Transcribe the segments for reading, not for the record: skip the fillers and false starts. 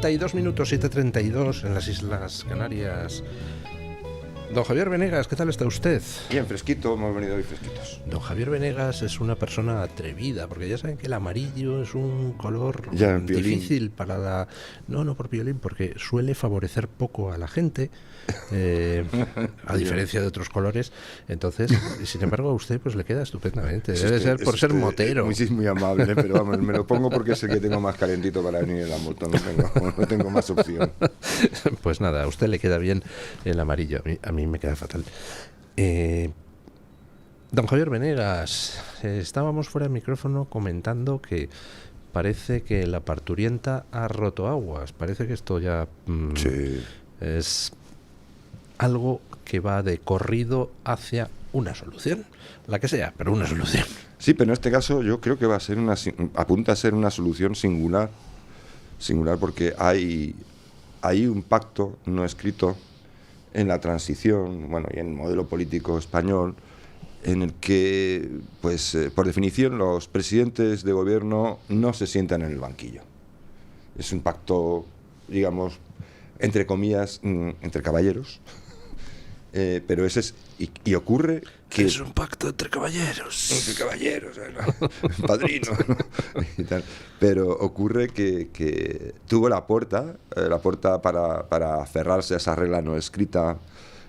7:32, 7:32 en las Islas Canarias. Don Javier Venegas, ¿qué tal está usted? Bien, fresquito, hemos venido hoy fresquitos. Don Javier Venegas es una persona atrevida, porque ya saben que el amarillo es un color difícil para la... No por violín, porque suele favorecer poco a la gente, a diferencia de otros colores. Entonces, sin embargo, a usted pues le queda estupendamente. Debe ser por ser motero. Muy amable, pero vamos, me lo pongo porque es el que tengo más calentito para venir en la moto, no tengo más opción. Pues nada, a usted le queda bien el amarillo, a mí me queda fatal. Don Javier Venegas, estábamos fuera del micrófono comentando que parece que la parturienta ha roto aguas. Parece que esto ya sí, es algo que va de corrido hacia una solución, la que sea, pero una solución. Sí, pero en este caso yo creo que apunta a ser una solución singular porque hay un pacto no escrito en la transición, y en el modelo político español, en el que, por definición, los presidentes de gobierno no se sientan en el banquillo. Es un pacto, digamos, entre comillas, entre caballeros, pero ese es... Y ocurre que... Es un pacto entre caballeros. Entre caballeros, ¿no? Padrino, ¿no? Y tal. Pero ocurre que tuvo la puerta para cerrarse a esa regla no escrita,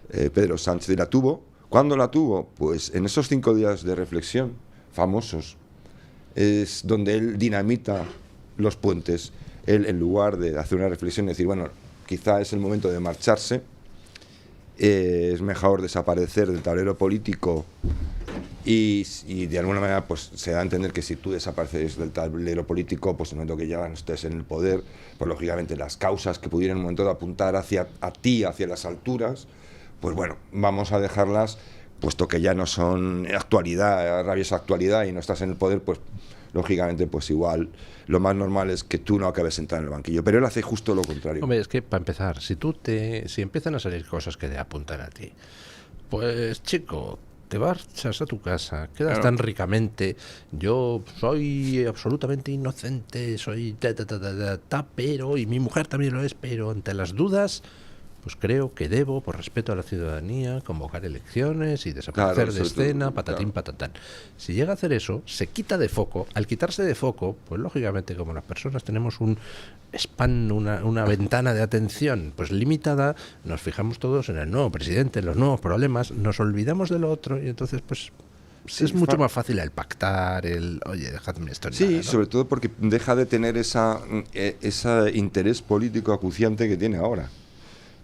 Pedro Sánchez, y la tuvo. ¿Cuándo la tuvo? Pues en esos 5 días de reflexión famosos, es donde él dinamita los puentes. Él, en lugar de hacer una reflexión y decir, bueno, quizá es el momento de marcharse, es mejor desaparecer del tablero político y de alguna manera pues se da a entender que si tú desapareces del tablero político, pues en el momento que ya no estés en el poder, pues lógicamente las causas que pudieran en un momento de apuntar hacia las alturas, pues bueno, vamos a dejarlas, puesto que ya no son rabiosa actualidad y no estás en el poder, pues lógicamente pues igual lo más normal es que tú no acabes sentado en el banquillo, pero él hace justo lo contrario. Hombre, es que para empezar, si empiezan a salir cosas que te apuntan a ti, pues chico, te marchas a tu casa, quedas tan ricamente, yo soy absolutamente inocente, soy pero, y mi mujer también lo es, pero ante las dudas, pues creo que debo, por respeto a la ciudadanía, convocar elecciones y desaparecer de escena, patatín, patatán. Si llega a hacer eso, se quita de foco. Al quitarse de foco, pues lógicamente, como las personas tenemos un span, una ventana de atención pues limitada, nos fijamos todos en el nuevo presidente, en los nuevos problemas, nos olvidamos de lo otro y entonces pues sí, es mucho más fácil el pactar, oye, dejadme esto. Sí, nada, ¿no? Sobre todo porque deja de tener ese interés político acuciante que tiene ahora.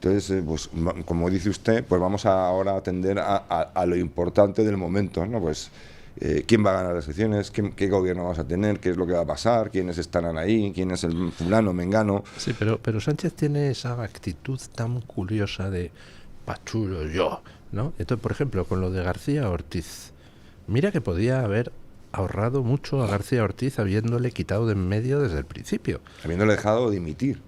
Entonces, pues, como dice usted, pues vamos ahora a atender a lo importante del momento, ¿no? Pues, ¿quién va a ganar las elecciones? ¿Qué gobierno vamos a tener? ¿Qué es lo que va a pasar? ¿Quiénes estarán ahí? ¿Quién es el fulano, mengano? Sí, pero Sánchez tiene esa actitud tan curiosa de pachulo yo, ¿no? Entonces, por ejemplo, con lo de García Ortiz, mira que podía haber ahorrado mucho a García Ortiz habiéndole quitado de en medio desde el principio. Habiéndole dejado dimitir.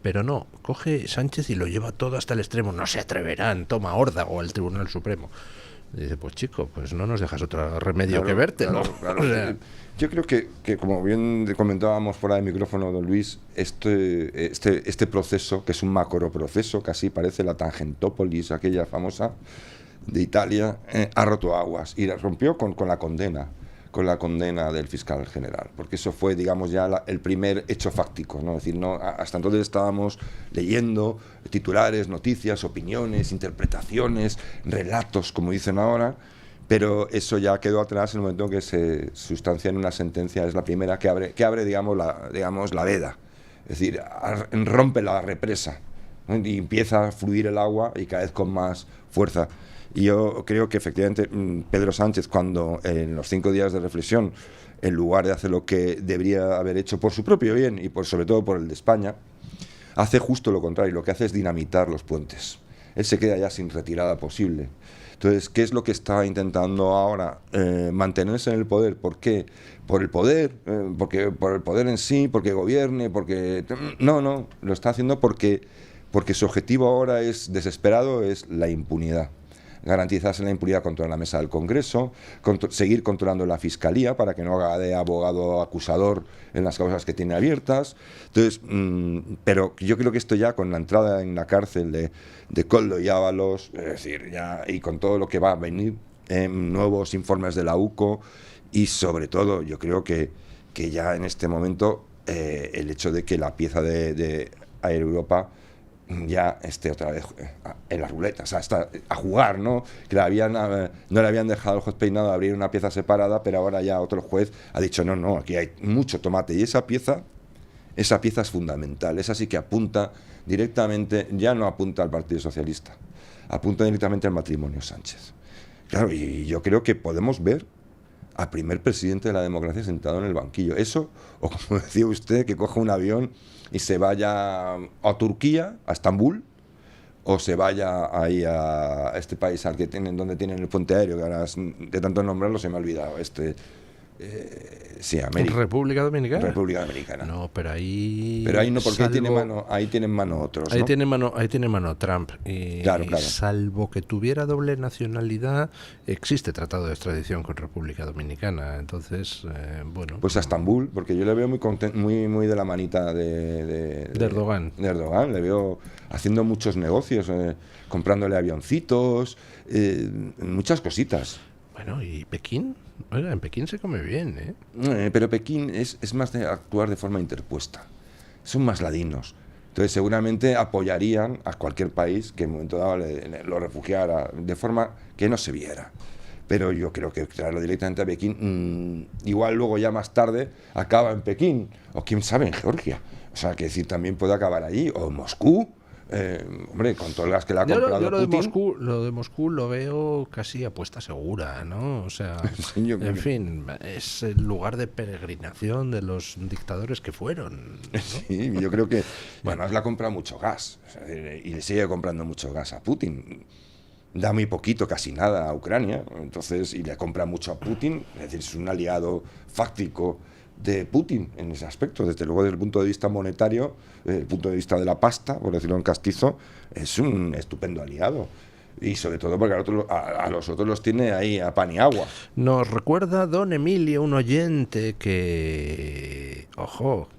Pero no, coge Sánchez y lo lleva todo hasta el extremo. No se atreverán, toma órdago al Tribunal Supremo. Y dice, pues chico, pues no nos dejas otro remedio que vértelo. Claro. O sea, yo creo que como bien comentábamos fuera del micrófono, don Luis, este proceso, que es un macro proceso, casi parece la Tangentópolis, aquella famosa de Italia, ha roto aguas y la rompió con la condena del fiscal general, porque eso fue, digamos, ya el primer hecho fáctico, ¿no? Es decir, no, hasta entonces estábamos leyendo titulares, noticias, opiniones, interpretaciones, relatos, como dicen ahora, pero eso ya quedó atrás en el momento en que se sustancia en una sentencia. Es la primera que abre digamos, la veda, es decir, rompe la represa, ¿no? Y empieza a fluir el agua y cada vez con más fuerza. Y yo creo que efectivamente Pedro Sánchez, cuando en los 5 días de reflexión, en lugar de hacer lo que debería haber hecho por su propio bien y sobre todo por el de España, hace justo lo contrario. Lo que hace es dinamitar los puentes. Él se queda ya sin retirada posible. Entonces, ¿qué es lo que está intentando ahora? Mantenerse en el poder. ¿Por qué? ¿Por el poder? Porque por el poder en sí, porque gobierne, porque... No, lo está haciendo porque su objetivo ahora es desesperado, es la impunidad. garantizarse la impunidad contra la mesa del Congreso, seguir controlando la Fiscalía para que no haga de abogado acusador en las causas que tiene abiertas. Entonces, pero yo creo que esto ya con la entrada en la cárcel de Koldo y Ábalos, es decir, ya, y con todo lo que va a venir, nuevos informes de la UCO, y sobre todo yo creo que ya en este momento el hecho de que la pieza de Air Europa ya esté otra vez en la ruleta, o sea, está a jugar, ¿no? Que no le habían dejado al juez Peinado abrir una pieza separada, pero ahora ya otro juez ha dicho no, aquí hay mucho tomate, y esa pieza es fundamental, esa sí que apunta directamente, ya no apunta al Partido Socialista, apunta directamente al matrimonio Sánchez. Claro, y yo creo que podemos ver al primer presidente de la democracia sentado en el banquillo. Eso, o como decía usted, que coja un avión y se vaya a Turquía, a Estambul, o se vaya ahí a este país al que donde tienen el puente aéreo, que ahora de tanto nombrarlo se me ha olvidado, sí, América. ¿República Dominicana? República Dominicana. No, pero ahí no, porque ahí tienen mano otros, ¿no? Ahí tiene mano Trump. Claro. Salvo que tuviera doble nacionalidad, existe tratado de extradición con República Dominicana. Entonces, bueno. Pues a Estambul, porque yo le veo muy de la manita de Erdogan. De Erdogan, le veo haciendo muchos negocios, comprándole avioncitos, muchas cositas. Bueno, ¿y Pekín? Oiga, en Pekín se come bien, ¿eh? Pero Pekín es más de actuar de forma interpuesta. Son más ladinos. Entonces seguramente apoyarían a cualquier país que en un momento dado lo refugiara de forma que no se viera. Pero yo creo que traerlo directamente a Pekín, igual luego ya más tarde acaba en Pekín, o quién sabe, en Georgia. O sea, que decir, también puede acabar allí, o en Moscú. Hombre, con todo el gas que le ha comprado yo Putin. Lo de Moscú lo veo casi apuesta segura, ¿no? O sea, sí, en fin, es el lugar de peregrinación de los dictadores que fueron, ¿no? Sí, yo creo que además le ha comprado mucho gas, o sea, y le sigue comprando mucho gas a Putin. Da muy poquito, casi nada a Ucrania, entonces, y le compra mucho a Putin, es decir, es un aliado fáctico de Putin en ese aspecto. Desde luego, desde el punto de vista monetario, desde el punto de vista de la pasta, por decirlo en castizo, es un estupendo aliado. Y sobre todo porque a los otros los tiene ahí a pan y agua. Nos recuerda don Emilio, un oyente que, ojo,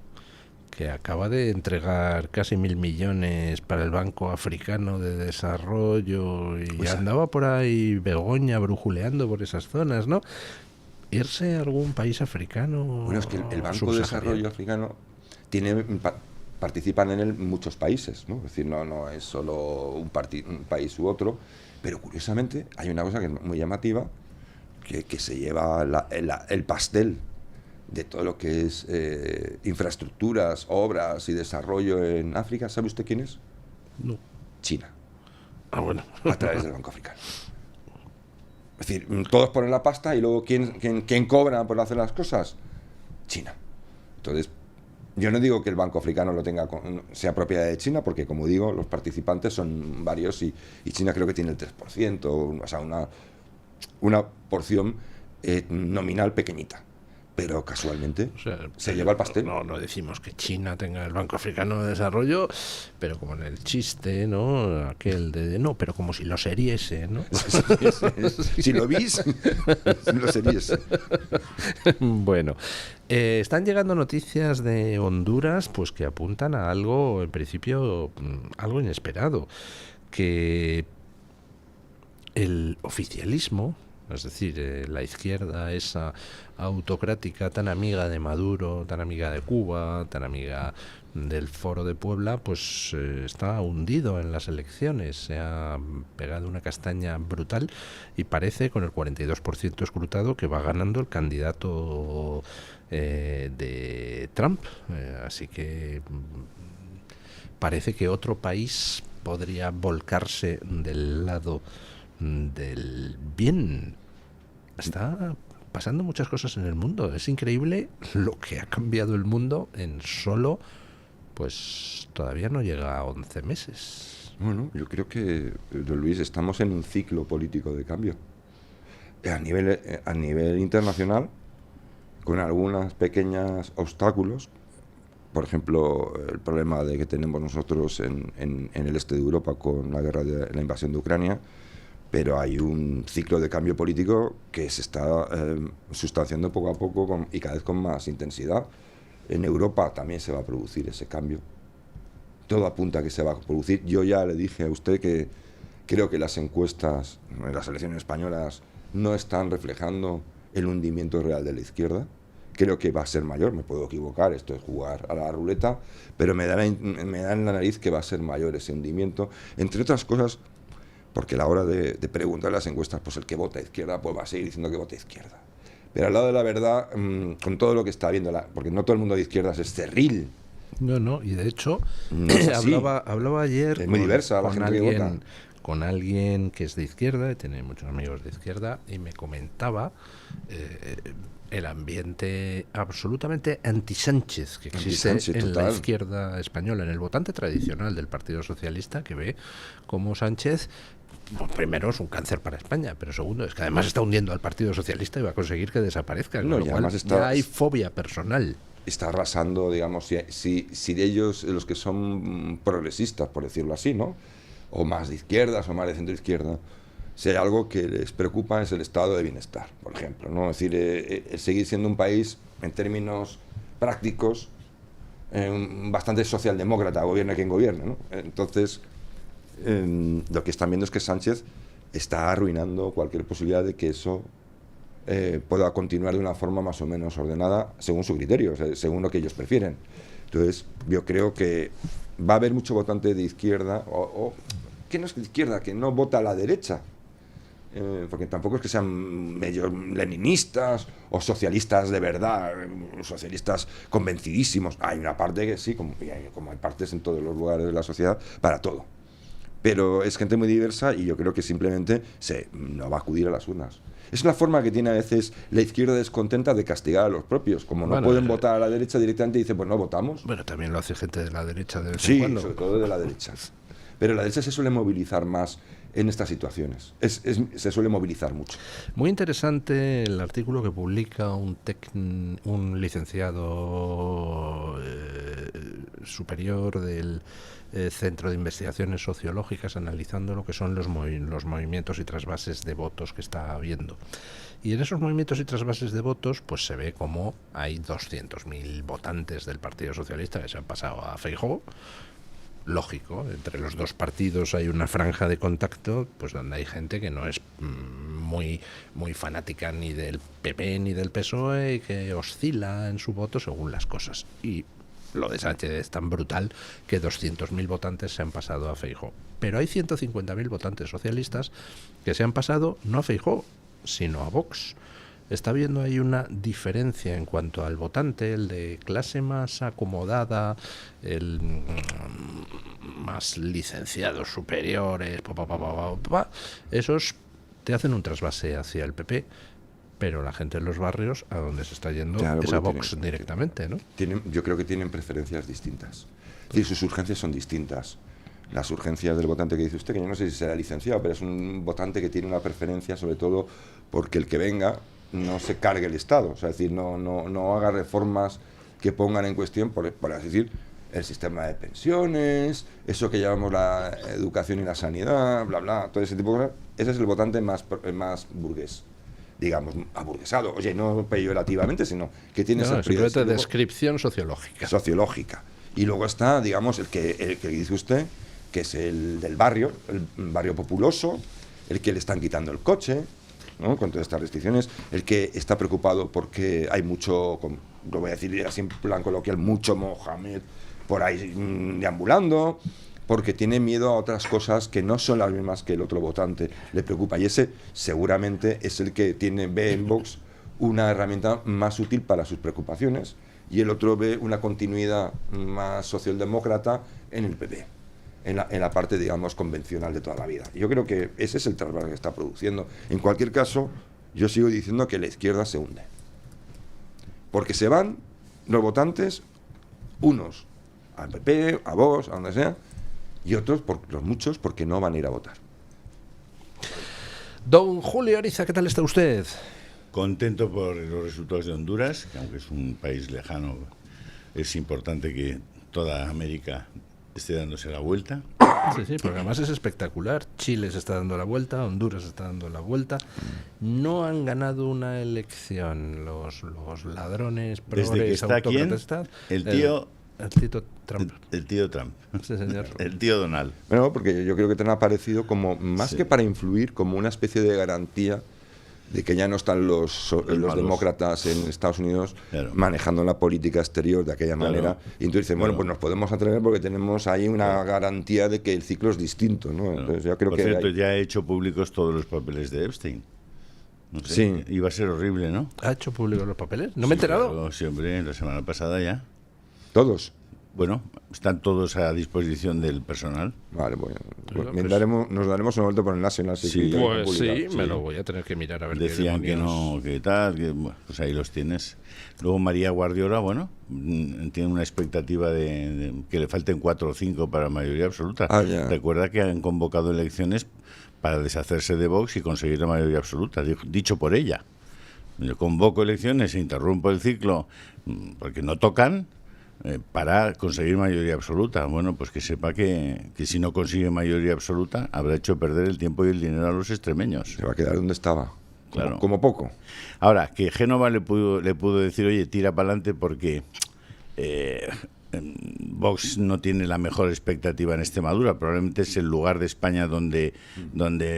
que acaba de entregar casi 1.000 millones para el Banco Africano de Desarrollo, y pues andaba por ahí Begoña brujuleando por esas zonas, ¿no? Irse a algún país africano. Bueno, es que el Banco de Desarrollo Africano participan en él muchos países, ¿no? Es decir, no es solo un país u otro, pero curiosamente hay una cosa que es muy llamativa, que se lleva el pastel de todo lo que es infraestructuras, obras y desarrollo en África. ¿Sabe usted quién es? No. China. Ah, bueno. A través del Banco Africano. Es decir, todos ponen la pasta y luego ¿quién cobra por hacer las cosas? China. Entonces, yo no digo que el Banco Africano sea propiedad de China, porque como digo, los participantes son varios y China creo que tiene el 3%, o sea, una porción nominal pequeñita. Pero casualmente se lleva el pastel. No decimos que China tenga el Banco Africano de Desarrollo, pero como en el chiste, ¿no? Aquel de no, pero como si lo seriese, ¿no? Si lo vís, lo seriese. Bueno, están llegando noticias de Honduras, pues que apuntan a algo, en principio, algo inesperado, que el oficialismo, es decir, la izquierda esa autocrática tan amiga de Maduro, tan amiga de Cuba, tan amiga del Foro de Puebla, pues está hundido en las elecciones, se ha pegado una castaña brutal y parece, con el 42% escrutado, que va ganando el candidato de Trump, así que parece que otro país podría volcarse del lado del bien. Está pasando muchas cosas en el mundo. Es increíble lo que ha cambiado el mundo en solo, pues todavía no llega a 11 meses. Bueno, yo creo que, don Luis, estamos en un ciclo político de cambio. A nivel internacional, con algunos pequeños obstáculos, por ejemplo, el problema que tenemos nosotros en el este de Europa con la invasión de Ucrania, pero hay un ciclo de cambio político que se está sustanciando poco a poco y cada vez con más intensidad. En Europa también se va a producir ese cambio. Todo apunta a que se va a producir. Yo ya le dije a usted que creo que las encuestas en las elecciones españolas no están reflejando el hundimiento real de la izquierda. Creo que va a ser mayor, me puedo equivocar, esto es jugar a la ruleta, pero me da en la nariz que va a ser mayor ese hundimiento, entre otras cosas, porque a la hora de preguntar las encuestas, pues el que vota izquierda pues va a seguir diciendo que vota izquierda. Pero al lado de la verdad, con todo lo que está viendo, porque no todo el mundo de izquierdas es cerril. No, y de hecho, no es hablaba ayer es muy diversa la gente que vota. Con alguien que es de izquierda, y tiene muchos amigos de izquierda, y me comentaba el ambiente absolutamente anti-Sánchez que existe en la izquierda española, en el votante tradicional del Partido Socialista, que ve como Sánchez, primero, es un cáncer para España, pero segundo, es que además está hundiendo al Partido Socialista y va a conseguir que desaparezca, con lo cual ya hay fobia personal. Está arrasando, digamos, si de ellos, los que son progresistas, por decirlo así, ¿no?, o más de izquierdas o más de centro izquierda, si hay algo que les preocupa es el estado de bienestar, por ejemplo, ¿no? Es decir, seguir siendo un país, en términos prácticos, bastante socialdemócrata, gobierne quien gobierne, ¿no? Entonces, lo que están viendo es que Sánchez está arruinando cualquier posibilidad de que eso pueda continuar de una forma más o menos ordenada, según su criterio, o sea, según lo que ellos prefieren. Entonces, yo creo que va a haber mucho votante de izquierda, o que no es de izquierda, que no vota a la derecha, porque tampoco es que sean medio leninistas o socialistas de verdad, socialistas convencidísimos. Hay una parte que sí, como hay partes en todos los lugares de la sociedad, para todo. Pero es gente muy diversa y yo creo que simplemente no va a acudir a las urnas. Es una forma que tiene a veces la izquierda descontenta de castigar a los propios. Como no pueden votar a la derecha directamente, dice, pues no votamos. Bueno, también lo hace gente de la derecha de vez en cuando. Sí, sobre todo de la derecha. Pero la derecha se suele movilizar más en estas situaciones. Se suele movilizar mucho. Muy interesante el artículo que publica un licenciado superior del Centro de Investigaciones Sociológicas, analizando lo que son los movimientos y trasvases de votos que está habiendo. Y en esos movimientos y trasvases de votos, pues se ve como hay 200.000 votantes del Partido Socialista que se han pasado a Feijóo. Lógico, entre los dos partidos hay una franja de contacto, pues donde hay gente que no es muy fanática ni del PP ni del PSOE y que oscila en su voto según las cosas. Y lo de Sánchez es tan brutal que 200.000 votantes se han pasado a Feijóo. Pero hay 150.000 votantes socialistas que se han pasado no a Feijóo, sino a Vox. Está habiendo ahí una diferencia en cuanto al votante, el de clase más acomodada, el más licenciados superiores, esos te hacen un trasvase hacia el PP, pero la gente en los barrios a donde se está yendo es a Vox directamente, ¿no? Yo creo que tienen preferencias distintas. Es decir, sus urgencias son distintas. Las urgencias del votante que dice usted, que yo no sé si será licenciado, pero es un votante que tiene una preferencia sobre todo porque el que venga no se cargue el Estado, o sea, es decir, no haga reformas que pongan en cuestión, por así decir, el sistema de pensiones, eso que llamamos la educación y la sanidad, bla, bla, todo ese tipo de cosas. Ese es el votante más burgués, digamos, aburguesado, oye, no peyorativamente, sino que tiene esa simplemente descripción sociológica. Y luego está, digamos, el que dice usted, que es el del barrio, el barrio populoso, el que le están quitando el coche, ¿no?, con todas estas restricciones, el que está preocupado porque hay mucho, lo voy a decir así en plan coloquial, mucho Mohamed por ahí deambulando, porque tiene miedo a otras cosas que no son las mismas que el otro votante le preocupa, y ese seguramente es el que ve en Vox una herramienta más útil para sus preocupaciones, y el otro ve una continuidad más socialdemócrata en el PP. En la parte, digamos, convencional de toda la vida. Yo creo que ese es el trasvase que está produciendo. En cualquier caso, yo sigo diciendo que la izquierda se hunde. Porque se van los votantes, unos al PP, a Vox, a donde sea, y otros, los muchos, porque no van a ir a votar. Don Julio Ariza, ¿qué tal está usted? Contento por los resultados de Honduras, que aunque es un país lejano, es importante que toda América esté dándose la vuelta. Sí, sí, porque además es espectacular. Chile se está dando la vuelta, Honduras se está dando la vuelta. No han ganado una elección los ladrones, Desde que progres, está quién, autócratas. el tío Trump. El tío Trump. Sí, señor. El tío Donald. Bueno, porque yo creo que te han aparecido como, más Sí. que para influir, como una especie de garantía de que ya no están los malos. demócratas en Estados Unidos Claro. manejando la política exterior de aquella Claro. manera. Y entonces dicen, bueno, Claro. pues nos podemos atrever porque tenemos ahí una garantía de que el ciclo es distinto, ¿no? Claro. Entonces yo creo Por que cierto, hay- ya he hecho públicos todos los papeles de Epstein. No sé, Sí. iba a ser horrible, ¿no? ¿Ha hecho público los papeles? No me he Sí, enterado. claro, sí, hombre, la semana pasada ya. todos. Bueno, están todos a disposición del personal. Vale, bueno, Bueno, nos pues- daremos una vuelta por el National Security. Pues sí, República. me lo voy a tener que mirar a ver qué Decían que demonios. no, que tal, que bueno, pues ahí los tienes. Luego María Guardiola, bueno, tiene una expectativa de que le falten 4 o 5 para mayoría absoluta. Ah, ya. Recuerda que han convocado elecciones para deshacerse de Vox y conseguir la mayoría absoluta, dicho por ella. Yo convoco elecciones e interrumpo el ciclo porque no tocan para conseguir mayoría absoluta. Bueno, pues que sepa que si no consigue mayoría absoluta habrá hecho perder el tiempo y el dinero a los extremeños. Se va a quedar donde estaba. Claro. Como poco. Ahora, que Génova le pudo decir, oye, tira para adelante porque Vox no tiene la mejor expectativa en Extremadura. Probablemente es el lugar de España donde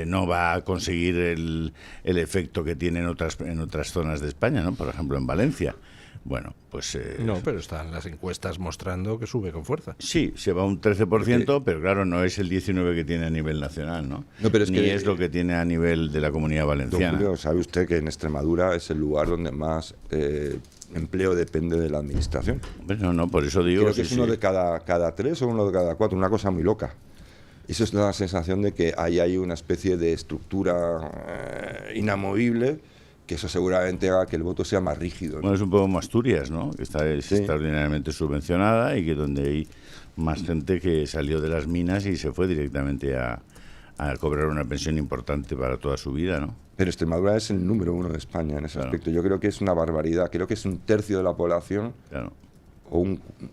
no va a conseguir el efecto que tiene en otras zonas de España, ¿no? Por ejemplo, en Valencia. Bueno, pues... No, pero están las encuestas mostrando que sube con fuerza. sí, se va un 13%, pero claro, no es el 19% que tiene a nivel nacional, ¿no? No, pero es Ni que- es lo que tiene a nivel de la Comunidad Don Valenciana. Julio, ¿sabe usted que en Extremadura es el lugar donde más empleo depende de la administración? Hombre, no, por eso digo... Creo que sí, es uno sí. de cada 3 o uno de cada 4, una cosa muy loca. Eso es la sensación de que ahí hay una especie de estructura inamovible, que eso seguramente haga que el voto sea más rígido, ¿no? Bueno, es un poco como Asturias, ¿no? Que está Sí. extraordinariamente subvencionada y que donde hay más gente que salió de las minas y se fue directamente a cobrar una pensión importante para toda su vida, ¿no? Pero Extremadura es el número 1 de España en ese Claro. aspecto. Yo creo que es una barbaridad. Creo que es un tercio de la población, Claro. o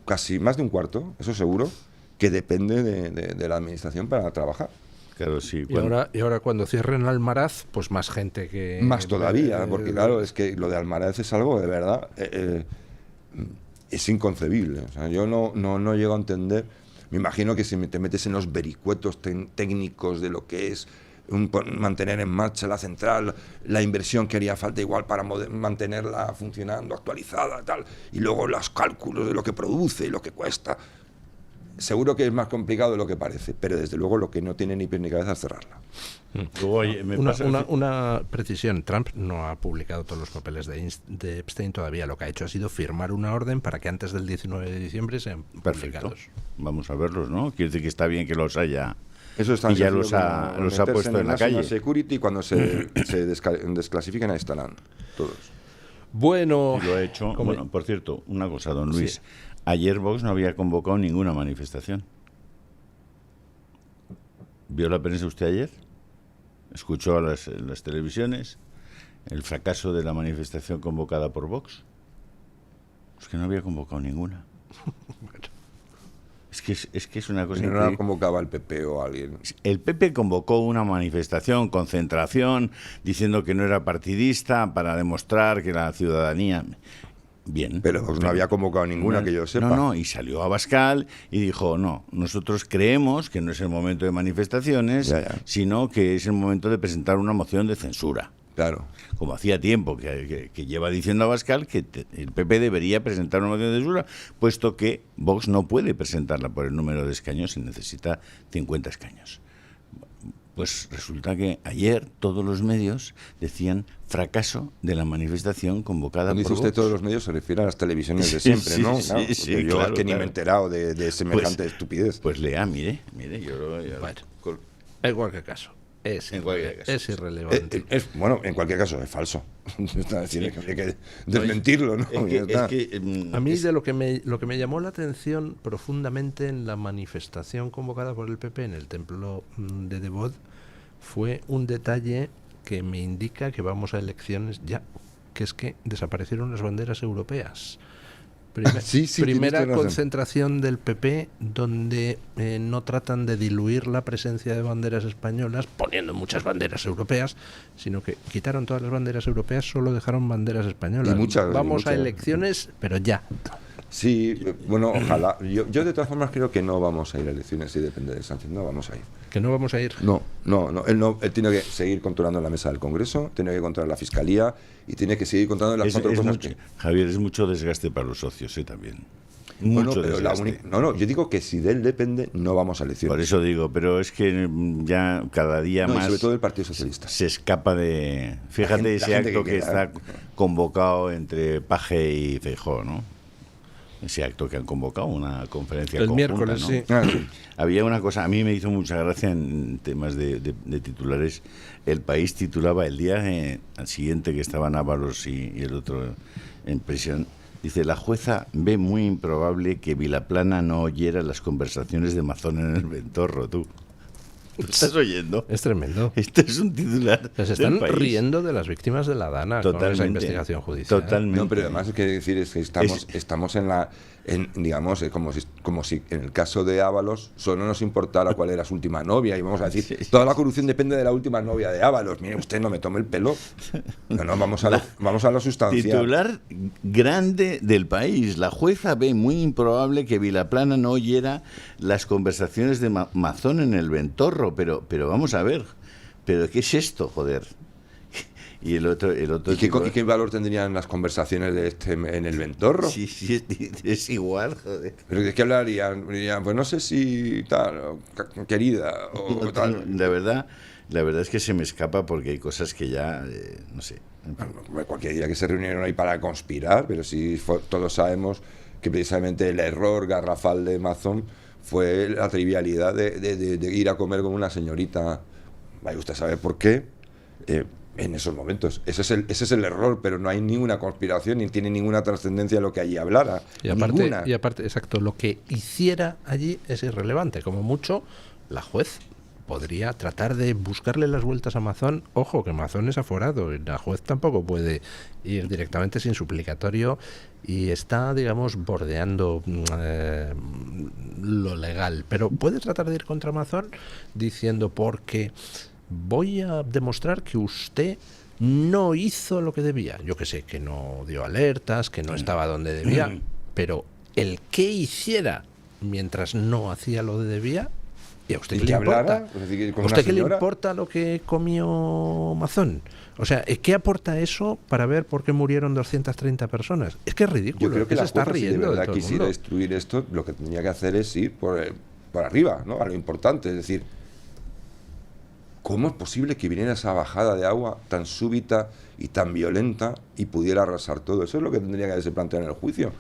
casi más de un cuarto, eso seguro, que depende de la administración para trabajar. Claro, sí. Y ahora cuando cierren Almaraz, pues más gente que... Más todavía, porque claro, es que lo de Almaraz es algo de verdad, es inconcebible. O sea, yo no llego a entender. Me imagino que si te metes en los vericuetos técnicos de lo que es mantener en marcha la central, la inversión que haría falta igual para mantenerla funcionando, actualizada, tal, y luego los cálculos de lo que produce y lo que cuesta. Seguro que es más complicado de lo que parece, pero desde luego lo que no tiene ni pies ni cabeza es cerrarla. Luego, oye, me pasa- Una precisión, Trump no ha publicado todos los papeles de Epstein todavía. Lo que ha hecho ha sido firmar una orden para que antes del 19 de diciembre sean Perfecto. publicados. Vamos a verlos, ¿no? Quiere decir que está bien que los haya... Eso es tan Y ya sencillo los ha como meterse puesto en el la National calle. Security, cuando se desclasifiquen, ahí estarán todos. Bueno, Y lo ha hecho... como- Bueno, por cierto, una cosa, don Luis. Sí. Ayer Vox no había convocado ninguna manifestación. ¿Vio la prensa usted ayer? ¿Escuchó a las televisiones el fracaso de la manifestación convocada por Vox? Es que no había convocado ninguna. Es que es una cosa Si no la increíble. convocaba el PP o alguien. El PP convocó una manifestación, concentración, diciendo que no era partidista para demostrar que la ciudadanía... Bien. Pero Vox no había convocado ninguna, que yo sepa. No, y salió a Abascal y dijo, no, nosotros creemos que no es el momento de manifestaciones, Ya. sino que es el momento de presentar una moción de censura. Claro. Como hacía tiempo que lleva diciendo Abascal que el PP debería presentar una moción de censura, puesto que Vox no puede presentarla por el número de escaños y necesita 50 escaños. Pues resulta que ayer todos los medios decían fracaso de la manifestación convocada Cuando por dice usted Vox. todos los medios, se refiere a las televisiones de Sí, siempre, sí, ¿no? sí, Claro, sí, porque yo claro, es que ni me he claro. enterado de semejante estupidez. Pues lea, mire, yo Bueno, en cualquier caso, En cualquier caso. es irrelevante. Bueno, en cualquier caso, es falso. Es decir, hay que desmentirlo, ¿no? Ya está. A mí de lo que me llamó la atención profundamente en la manifestación convocada por el PP en el templo de Devot fue un detalle que me indica que vamos a elecciones ya, que es que desaparecieron las banderas europeas. Sí, Primera tienes razón. concentración del PP donde no tratan de diluir la presencia de banderas españolas poniendo muchas banderas europeas, sino que quitaron todas las banderas europeas, solo dejaron banderas españolas. Y muchas, Vamos y a muchas. elecciones, pero ya. Sí, bueno, ojalá. Yo de todas formas creo que no vamos a ir a elecciones, si depende de Sánchez, no vamos a ir. Que no vamos a ir. No, él tiene que seguir controlando la mesa del Congreso, tiene que controlar la Fiscalía y tiene que seguir controlando las cuatro cosas mucho, que... Javier, es mucho desgaste para los socios, también. Bueno, Mucho pero desgaste. yo digo que si de él depende, no vamos a elecciones. Por eso digo, pero es que ya cada día No, y más sobre todo el Partido Socialista. se escapa de... Fíjate La ese gente acto que que queda, está convocado entre Paje y Feijóo, ¿no? Ese acto que han convocado, una conferencia El conjunta, miércoles, ¿no? sí. Sí. Había una cosa, a mí me hizo mucha gracia en temas de titulares. El País titulaba el día al siguiente que estaban Ábalos y el otro en prisión. Dice, la jueza ve muy improbable que Vilaplana no oyera las conversaciones de Mazón en el Ventorro, tú. ¿Lo estás oyendo? Es tremendo. Esto es un titular. Se están del País. riendo de las víctimas de la Dana con esa Totalmente. investigación judicial. Totalmente. No, pero además es que decir es que estamos digamos, como si en el caso de Ábalos solo nos importara cuál era su última novia y vamos a decir, toda la corrupción depende de la última novia de Ábalos. Mire, usted no me tome el pelo. No, vamos a lo sustancial. Titular grande del País. La jueza ve muy improbable que Vilaplana no oyera las conversaciones de Mazón en el Ventorro, pero vamos a ver. ¿Pero qué es esto, joder? Y el otro ¿Y qué valor tendrían las conversaciones de en el Ventorro? Sí, es igual, joder. ¿Pero de qué hablarían? Dirían, pues no sé si tal, querida, o tal. La verdad es que se me escapa porque hay cosas que ya, no sé. Bueno, cualquier día que se reunieron ahí para conspirar, pero sí todos sabemos que precisamente el error garrafal de Mazón fue la trivialidad de ir a comer con una señorita. Vaya usted a saber por qué. En esos momentos. Ese es el error, pero no hay ninguna conspiración ni tiene ninguna trascendencia lo que allí hablara. Y aparte, exacto, lo que hiciera allí es irrelevante. Como mucho, la juez podría tratar de buscarle las vueltas a Mazón. Ojo, que Mazón es aforado y la juez tampoco puede ir directamente sin suplicatorio y está, digamos, bordeando lo legal. Pero puede tratar de ir contra Mazón diciendo porque voy a demostrar que usted no hizo lo que debía. Yo que sé, que no dio alertas, que no estaba donde debía, pero el que hiciera mientras no hacía lo que debía, ¿y a usted qué le importa? ¿A usted qué le importa lo que comió Mazón? O sea, ¿qué aporta eso para ver por qué murieron 230 personas? Es que es ridículo. Yo creo que se la está jueza, riendo si de verdad de todo el quisiera mundo. destruir esto, lo que tendría que hacer es ir por arriba, ¿no? A lo importante, es decir, ¿cómo es posible que viniera esa bajada de agua tan súbita y tan violenta y pudiera arrasar todo? Eso es lo que tendría que haberse planteado en el juicio.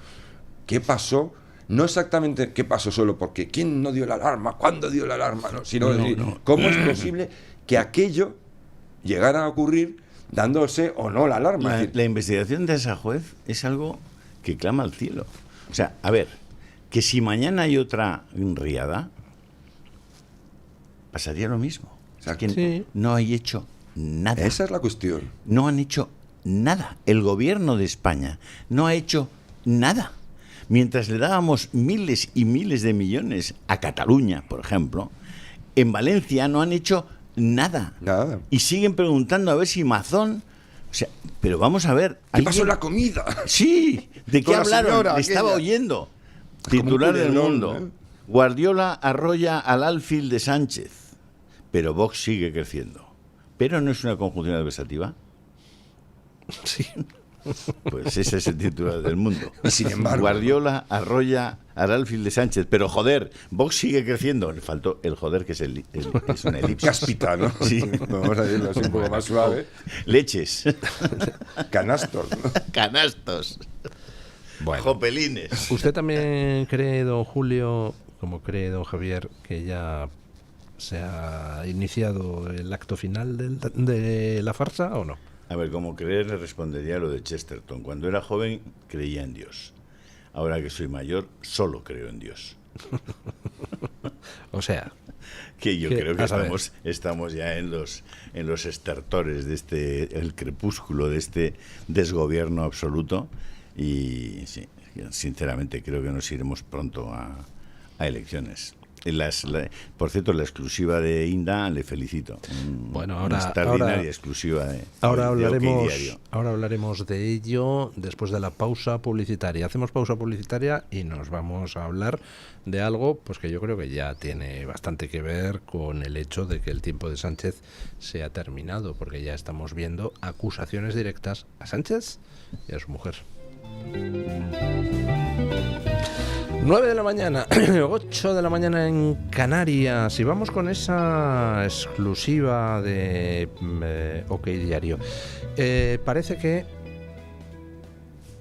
¿Qué pasó? No exactamente qué pasó solo porque quién no dio la alarma, cuándo dio la alarma, ¿no? Sino decir, ¿cómo es posible que aquello llegara a ocurrir dándose o no la alarma? La investigación de esa juez es algo que clama al cielo. O sea, a ver, que si mañana hay otra riada, pasaría lo mismo. O sea, que Sí. no hay hecho nada. Esa es la cuestión. No han hecho nada. El gobierno de España no ha hecho nada. Mientras le dábamos miles y miles de millones a Cataluña, por ejemplo, en Valencia no han hecho nada. Nada. Y siguen preguntando a ver si Mazón... O sea, pero vamos a ver... ¿Qué pasó en la comida? Sí, ¿de qué Con la hablaron? señora Estaba aquella. oyendo. Como un Titular del culebrón, Mundo. ¿eh? Guardiola arrolla al alfil de Sánchez. Pero Vox sigue creciendo. ¿Pero no es una conjunción adversativa? Sí. Pues ese es el titular del Mundo. Y sin embargo, Guardiola arrolla al alfil de Sánchez. Pero joder, Vox sigue creciendo. Le faltó el joder, que es es una elipsis. cáspita, ¿no? Sí. Vamos a decirlo así un poco más suave. Leches. Canastos, ¿no? Canastos. Bueno. Jopelines. ¿Usted también cree, don Julio, como cree don Javier, que ya se ha iniciado el acto final de la farsa o no? A ver, como creer, le respondería lo de Chesterton. Cuando era joven creía en Dios. Ahora que soy mayor, solo creo en Dios. O sea, Que yo ¿Qué? creo que A saber. estamos ya en los estertores de el crepúsculo de este desgobierno absoluto. Y sí, sinceramente creo que nos iremos pronto a elecciones. Por cierto, la exclusiva de Inda, le felicito. Bueno, una extraordinaria exclusiva de OK Diario. Ahora hablaremos de ello después de la pausa publicitaria. Hacemos pausa publicitaria y nos vamos a hablar de algo pues que yo creo que ya tiene bastante que ver con el hecho de que el tiempo de Sánchez se ha terminado, porque ya estamos viendo acusaciones directas a Sánchez y a su mujer. 9 de la mañana, 8 de la mañana en Canarias, y vamos con esa exclusiva de OK Diario. Parece que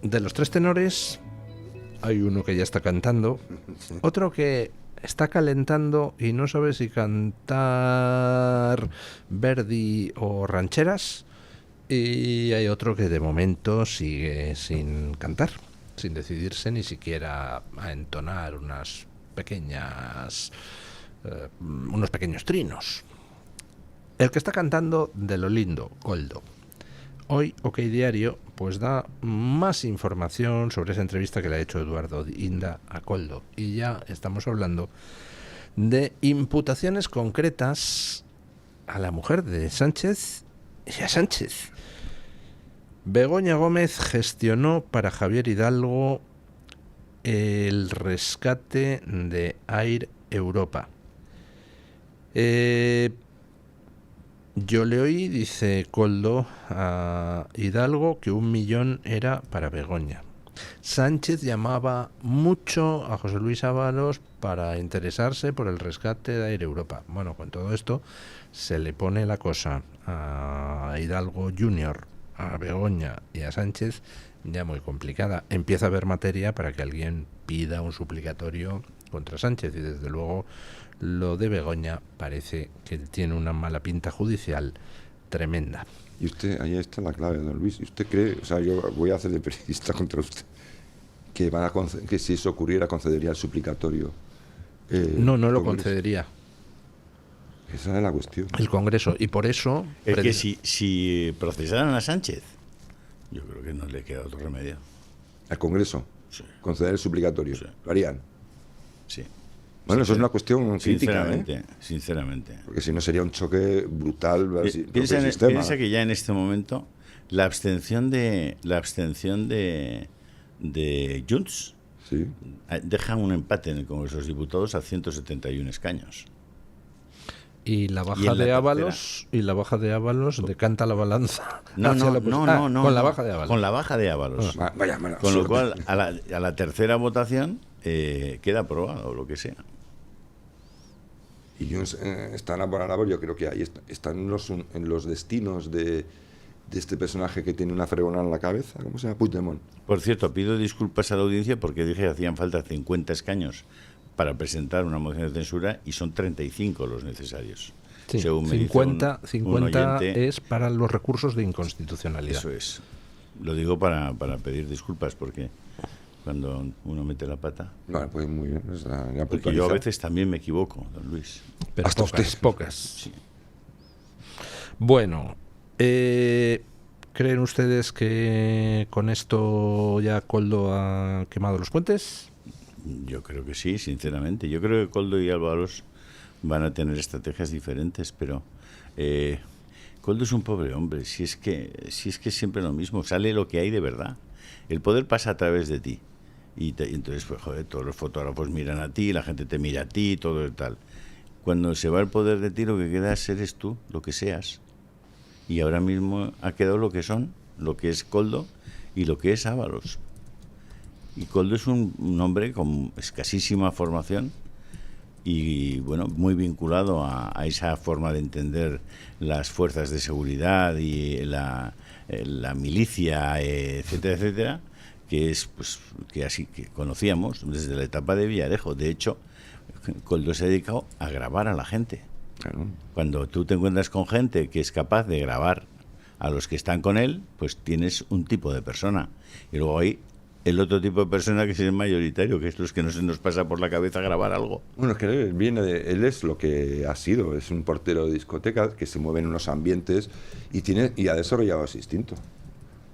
de los 3 tenores hay uno que ya está cantando, otro que está calentando y no sabe si cantar Verdi o rancheras, y hay otro que de momento sigue sin cantar, sin decidirse ni siquiera a entonar unos pequeños trinos. El que está cantando de lo lindo, Koldo. Hoy OK Diario pues da más información sobre esa entrevista que le ha hecho Eduardo Inda a Koldo, y ya estamos hablando de imputaciones concretas a la mujer de Sánchez y a Sánchez. Begoña Gómez gestionó para Javier Hidalgo el rescate de Air Europa. Yo le oí, dice Koldo, a Hidalgo que 1 millón era para Begoña. Sánchez llamaba mucho a José Luis Ábalos para interesarse por el rescate de Air Europa. Bueno, con todo esto se le pone la cosa a Hidalgo Junior, a Begoña y a Sánchez ya muy complicada. Empieza a haber materia para que alguien pida un suplicatorio contra Sánchez, y desde luego lo de Begoña parece que tiene una mala pinta judicial tremenda. Y usted, ahí está la clave, don Luis. ¿Y usted cree, o sea, yo voy a hacer de periodista contra usted, que que si eso ocurriera concedería el suplicatorio? No lo concedería. Esa es la cuestión. El Congreso, y por eso... Es que si procesaran a Sánchez, yo creo que no le queda otro remedio. ¿Al Congreso? Sí. ¿Conceder el suplicatorio? Sí. ¿Lo harían? Sí. Bueno, eso es una cuestión crítica, Sinceramente. Porque si no sería un choque brutal. Piensa que ya en este momento la abstención de Junts, sí, deja un empate en el Congreso de los Diputados a 171 escaños. Y la baja de Ábalos decanta la balanza. No, con la baja de Ábalos. Con la baja de Ábalos. Vaya, con lo cual, a la tercera votación queda aprobado, lo que sea. Y están por Ábalos, yo creo que ahí están en los destinos de este personaje que tiene una fregona en la cabeza. ¿Cómo se llama? Puigdemont. Por cierto, pido disculpas a la audiencia porque dije que hacían falta 50 escaños para presentar una moción de censura, y son 35 los necesarios. Sí, según 50 un oyente, es para los recursos de inconstitucionalidad. Eso es. Lo digo para pedir disculpas, porque cuando uno mete la pata... Vale, pues muy bien. Porque yo a veces también me equivoco, don Luis. Pero hasta pocas. Sí. Bueno, ¿creen ustedes que con esto ya Koldo ha quemado los puentes? Yo creo que sí, sinceramente. Yo creo que Koldo y Ábalos van a tener estrategias diferentes, pero Koldo es un pobre hombre. Si es que siempre lo mismo, sale lo que hay de verdad. El poder pasa a través de ti. Y entonces, pues, joder, todos los fotógrafos miran a ti, la gente te mira a ti, todo el tal. Cuando se va el poder de ti, lo que queda eres tú, lo que seas. Y ahora mismo ha quedado lo que son, lo que es Koldo y lo que es Ábalos. Y Koldo es un hombre con escasísima formación y, bueno, muy vinculado a esa forma de entender las fuerzas de seguridad y la milicia, etcétera, etcétera, que es, pues, que así que conocíamos desde la etapa de Villarejo. De hecho, Koldo se ha dedicado a grabar a la gente. Claro. Cuando tú te encuentras con gente que es capaz de grabar a los que están con él, pues tienes un tipo de persona. Y luego hay el otro tipo de persona que es el mayoritario, que es los que no se nos pasa por la cabeza grabar algo. Bueno, es que él es lo que ha sido, es un portero de discoteca que se mueve en unos ambientes y ha desarrollado ese instinto.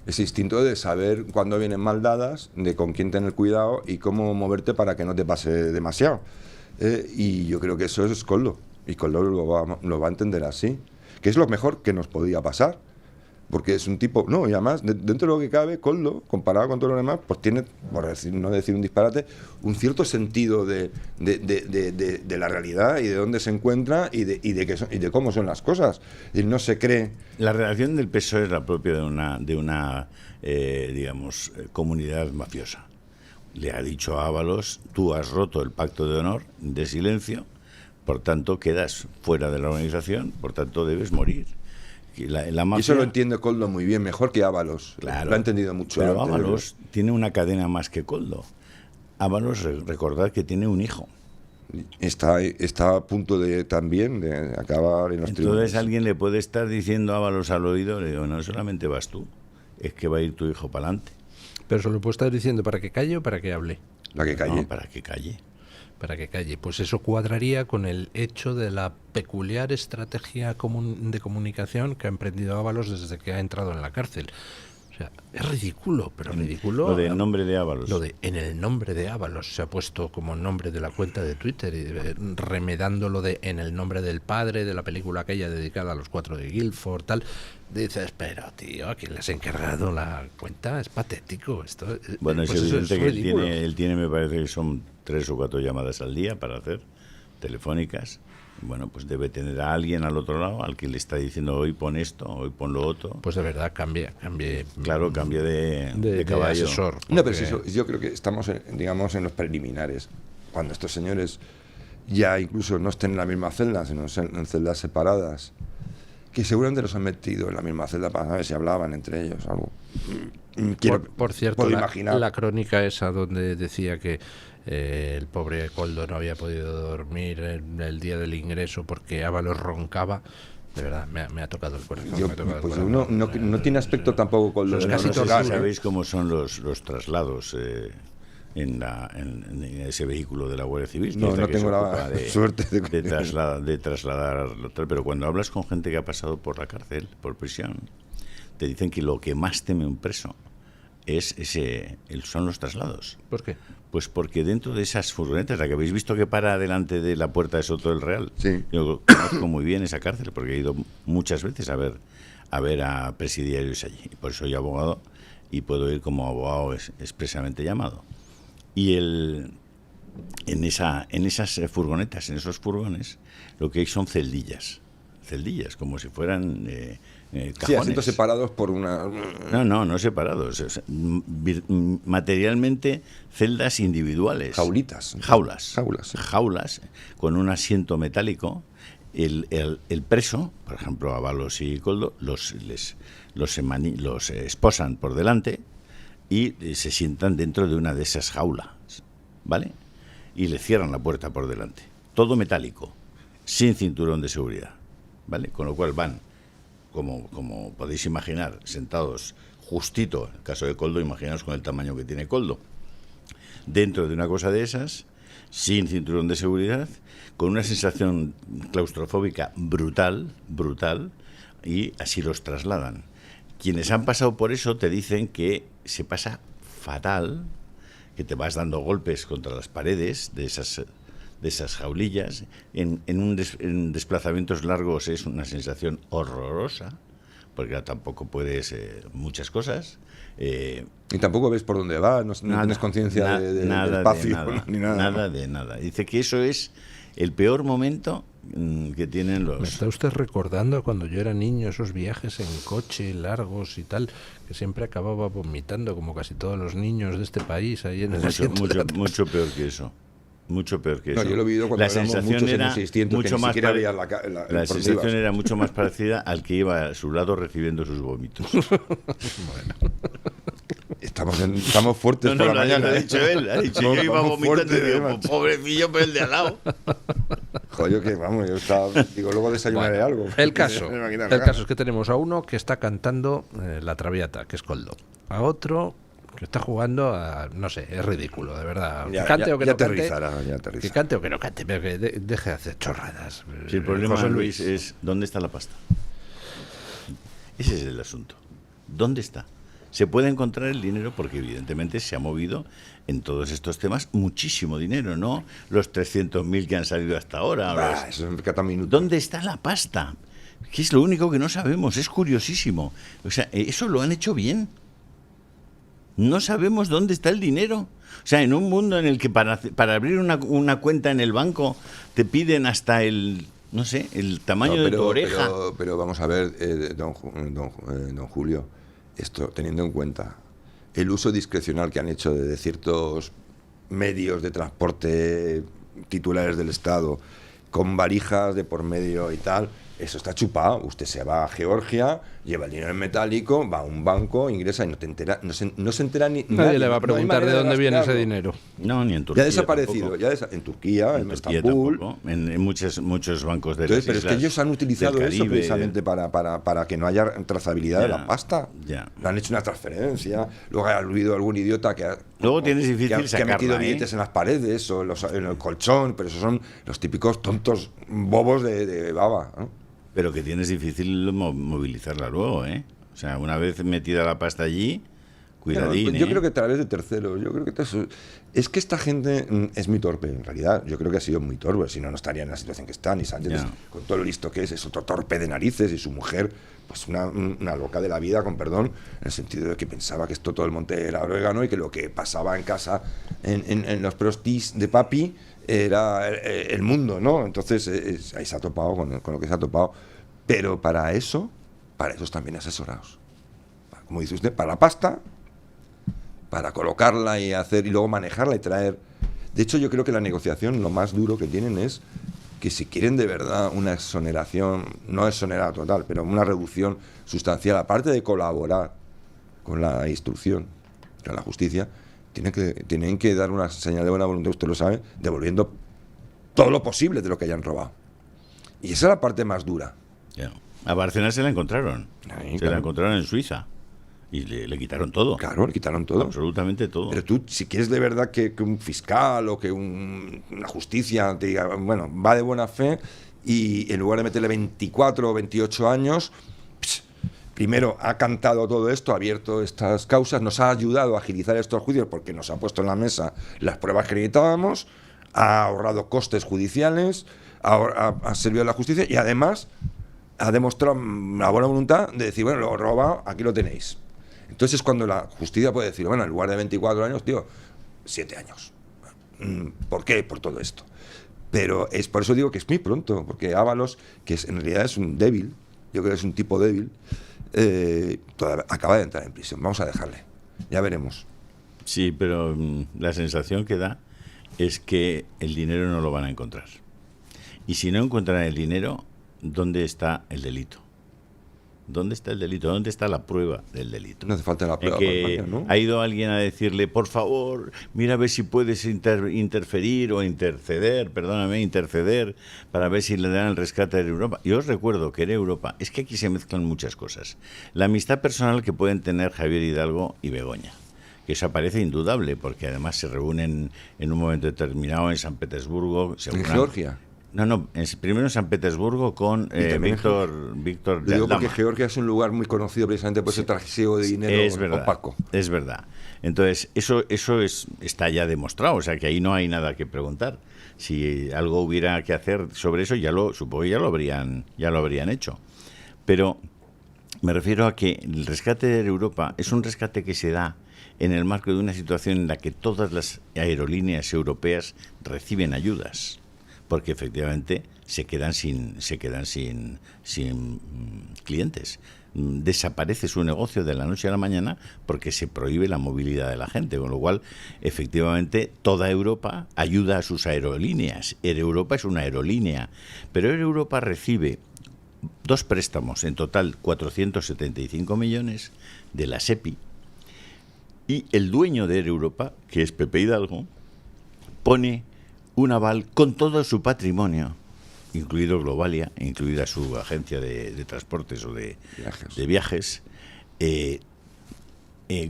Ese instinto de saber cuándo vienen mal dadas, de con quién tener cuidado y cómo moverte para que no te pase demasiado. Y yo creo que eso es Koldo. Y Koldo lo va a entender así. Que es lo mejor que nos podía pasar. Porque es un tipo... No, y además, dentro de lo que cabe, Koldo, comparado con todos los demás, pues tiene, no decir un disparate, un cierto sentido de la realidad y de dónde se encuentra y de cómo son las cosas. Y no se cree... La relación del PSOE es la propia de una comunidad mafiosa. Le ha dicho a Ábalos, tú has roto el pacto de honor de silencio, por tanto quedas fuera de la organización, por tanto debes morir. La mafia, y eso lo entiende Koldo muy bien, mejor que Ábalos. Claro, lo ha entendido mucho. Pero Ábalos tiene una cadena más que Koldo. Ábalos, recordad que tiene un hijo. Está a punto de también de acabar en los tribunales. Entonces alguien le puede estar diciendo a Ábalos al oído, le digo, no solamente vas tú, es que va a ir tu hijo para adelante. Pero se lo puede estar diciendo para que calle o para que hable. Para que calle. No, para que calle. Para que calle. Pues eso cuadraría con el hecho de la peculiar estrategia de comunicación que ha emprendido Ábalos desde que ha entrado en la cárcel. O sea, es ridículo, pero ridículo. Lo del nombre de Ábalos. Lo de en el nombre de Ábalos se ha puesto como nombre de la cuenta de Twitter, y remedando lo de en el nombre del padre de la película aquella dedicada a los 4 de Guilford, tal. Dices, pero tío, ¿a quién le has encargado la cuenta? Es patético esto. Bueno, pues es evidente que ridículo. él tiene, me parece que son 3 o 4 llamadas al día para hacer, telefónicas. Bueno, pues debe tener a alguien al otro lado al que le está diciendo hoy pon esto, hoy pon lo otro. Pues de verdad cambie. Claro, cambie de caballo. De asesor. No, pero yo creo que estamos, digamos, en los preliminares. Cuando estos señores ya incluso no estén en la misma celda, sino en celdas separadas, que seguramente los han metido en la misma celda para ver si hablaban entre ellos, algo. Por cierto, imaginar. la crónica esa donde decía que el pobre Koldo no había podido dormir en el día del ingreso porque Ábalos roncaba, de verdad, me ha tocado el corazón. Uno no tiene aspecto tampoco Koldo. Pues No casi sé total, si sabéis cómo son los traslados en ese vehículo de la Guardia Civil. No tengo la suerte de trasladar, pero cuando hablas con gente que ha pasado por la cárcel, por prisión, te dicen que lo que más teme un preso son los traslados. ¿Por qué? Pues porque dentro de esas furgonetas, la que habéis visto que para delante de la puerta de Soto del Real, sí. Yo conozco muy bien esa cárcel porque he ido muchas veces a ver a presidiarios allí. Por eso soy abogado y puedo ir como abogado expresamente llamado. Y en esas furgonetas, en esos furgones, lo que hay son celdillas, como si fueran cajones. Sí, asientos separados por una... No separados. Materialmente, celdas individuales. Jaulas, con un asiento metálico. El preso, por ejemplo, Ábalos y Koldo, los esposan por delante y se sientan dentro de una de esas jaulas, ¿vale? Y le cierran la puerta por delante. Todo metálico, sin cinturón de seguridad, ¿vale? Con lo cual van, como podéis imaginar, sentados justito, en el caso de Koldo, imaginaos con el tamaño que tiene Koldo, dentro de una cosa de esas, sin cinturón de seguridad, con una sensación claustrofóbica brutal, y así los trasladan. Quienes han pasado por eso te dicen que se pasa fatal, que te vas dando golpes contra las paredes de esas jaulillas. En desplazamientos largos es una sensación horrorosa, porque tampoco puedes muchas cosas. Y tampoco ves por dónde vas, no tienes conciencia del espacio, ni nada. Nada de nada. Dice que eso es el peor momento que tienen los... Me está usted recordando cuando yo era niño, esos viajes en coche largos y tal, que siempre acababa vomitando como casi todos los niños de este país ahí en el asiento. Mucho peor que eso. Mucho peor que eso. No, yo lo he vivido cuando éramos muchos en el 600, mucho que más ni siquiera veías la sensación era mucho más parecida al que iba a su lado recibiendo sus vómitos. Bueno. Estamos fuertes por la mañana. Ha dicho él, yo iba vomitando y digo, pues, pobrecillo, pero el de al lado. Joder, que vamos, yo estaba, digo, luego desayunaré algo. El caso es que tenemos a uno que está cantando la Traviata, que es Koldo, a otro que está jugando a, no sé, es ridículo, de verdad. Que cante o que no cante, que cante o que no cante, pero que deje de hacer chorradas. Sí, el problema, José Luis, es ¿dónde está la pasta? Ese es el asunto. ¿Dónde está? Se puede encontrar el dinero porque evidentemente se ha movido en todos estos temas muchísimo dinero, ¿no? Los 300.000 que han salido hasta ahora. Eso es cada minuto. ¿Dónde está la pasta? Que es lo único que no sabemos, es curiosísimo. O sea, eso lo han hecho bien. No sabemos dónde está el dinero. O sea, en un mundo en el que para abrir una cuenta en el banco te piden hasta el tamaño de tu oreja. Pero vamos a ver, don Julio, esto teniendo en cuenta el uso discrecional que han hecho de ciertos medios de transporte titulares del Estado, con valijas de por medio y tal, eso está chupado. Usted se va a Georgia, lleva el dinero en metálico, va a un banco, ingresa y no se entera ni nadie le va a preguntar de dónde viene ese dinero. No, ni en Turquía. Ya ha desaparecido, en Turquía, en Estambul, en muchos bancos de las islas. Pero es que ellos han utilizado eso precisamente para que no haya trazabilidad de la pasta. Le han hecho una transferencia, luego ha habido algún idiota que ha metido billetes en las paredes o en el colchón, pero esos son los típicos tontos bobos de baba, ¿no? Pero que tienes difícil movilizarla luego, ¿eh? O sea, una vez metida la pasta allí, cuidadín, yo creo que a través de terceros. Yo creo que es que esta gente es muy torpe, en realidad. Yo creo que ha sido muy torpe, si no, no estaría en la situación que está. Ni Sánchez, con todo lo listo que es otro torpe de narices, y su mujer, pues una loca de la vida, con perdón, en el sentido de que pensaba que esto todo el monte era orégano y que lo que pasaba en casa, en los prostis de papi, era el mundo, ¿no? Entonces ahí se ha topado con lo que se ha topado. Pero para esos también asesorados. Como dice usted, para la pasta, para colocarla y luego manejarla y traer. De hecho, yo creo que la negociación, lo más duro que tienen es que si quieren de verdad una exoneración, no exonerada total, pero una reducción sustancial, aparte de colaborar con la instrucción, con la justicia, tienen que dar una señal de buena voluntad, usted lo sabe, devolviendo todo lo posible de lo que hayan robado. Y esa es la parte más dura. A Bárcenas se la encontraron. La encontraron en Suiza. Y le quitaron todo. Claro, le quitaron todo. Absolutamente todo. Pero tú, si quieres de verdad que un fiscal o que una justicia te diga, bueno, va de buena fe, y en lugar de meterle 24 o 28 años, primero ha cantado todo esto, ha abierto estas causas, nos ha ayudado a agilizar estos juicios porque nos ha puesto en la mesa las pruebas que necesitábamos, ha ahorrado costes judiciales, ha servido a la justicia y además ha demostrado la buena voluntad de decir, bueno, lo robado, aquí lo tenéis. Entonces es cuando la justicia puede decir, bueno, en lugar de 24 años, tío, 7 años. ¿Por qué? Por todo esto. Pero es por eso digo que es muy pronto, porque Ábalos, que en realidad es un débil, yo creo que es un tipo débil, acaba de entrar en prisión. Vamos a dejarle, ya veremos. Sí, pero la sensación que da es que el dinero no lo van a encontrar. Y si no encuentran el dinero, ¿dónde está el delito? ¿Dónde está el delito? ¿Dónde está la prueba del delito? No hace falta la prueba. ¿no? Ha ido alguien a decirle, por favor, mira a ver si puedes interferir o interceder para ver si le dan el rescate de Europa. Yo os recuerdo que en Europa, es que aquí se mezclan muchas cosas. La amistad personal que pueden tener Javier Hidalgo y Begoña, que eso parece indudable, porque además se reúnen en un momento determinado en San Petersburgo. ¿En Georgia? No, primero en San Petersburgo con Víctor de Aldama. Porque Georgia es un lugar muy conocido precisamente por ese trasiego de dinero opaco. Es verdad. Entonces, eso está ya demostrado, o sea que ahí no hay nada que preguntar. Si algo hubiera que hacer sobre eso, supongo que ya lo habrían hecho. Pero me refiero a que el rescate de Europa es un rescate que se da en el marco de una situación en la que todas las aerolíneas europeas reciben ayudas, porque efectivamente se quedan sin clientes. Desaparece su negocio de la noche a la mañana porque se prohíbe la movilidad de la gente, con lo cual efectivamente toda Europa ayuda a sus aerolíneas. Air Europa es una aerolínea, pero Air Europa recibe 2 préstamos, en total 475 millones de la SEPI, y el dueño de Air Europa, que es Pepe Hidalgo, pone un aval con todo su patrimonio, incluido Globalia, incluida su agencia de transportes o de viajes,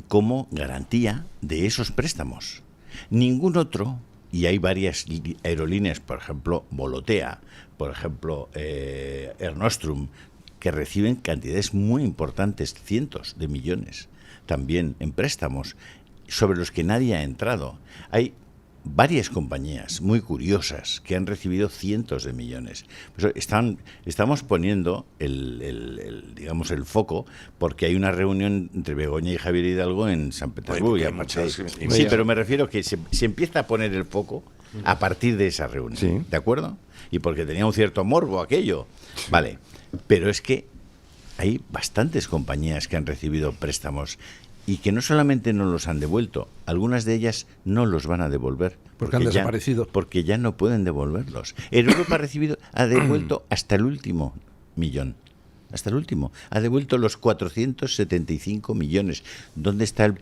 como garantía de esos préstamos. Ningún otro, y hay varias aerolíneas, por ejemplo, Volotea, por ejemplo, Air Nostrum, que reciben cantidades muy importantes, cientos de millones también en préstamos sobre los que nadie ha entrado. Hay varias compañías muy curiosas que han recibido cientos de millones. Pues estamos poniendo digamos el foco porque hay una reunión entre Begoña y Javier Hidalgo en San Petersburgo. Sí, pero me refiero que se empieza a poner el foco a partir de esa reunión, sí. ¿De acuerdo? Y porque tenía un cierto morbo aquello. Vale, pero es que hay bastantes compañías que han recibido préstamos y que no solamente no los han devuelto, algunas de ellas no los van a devolver. Porque han desaparecido. Porque ya no pueden devolverlos. Europa ha devuelto hasta el último millón. Hasta el último. Ha devuelto los 475 millones. ¿Dónde está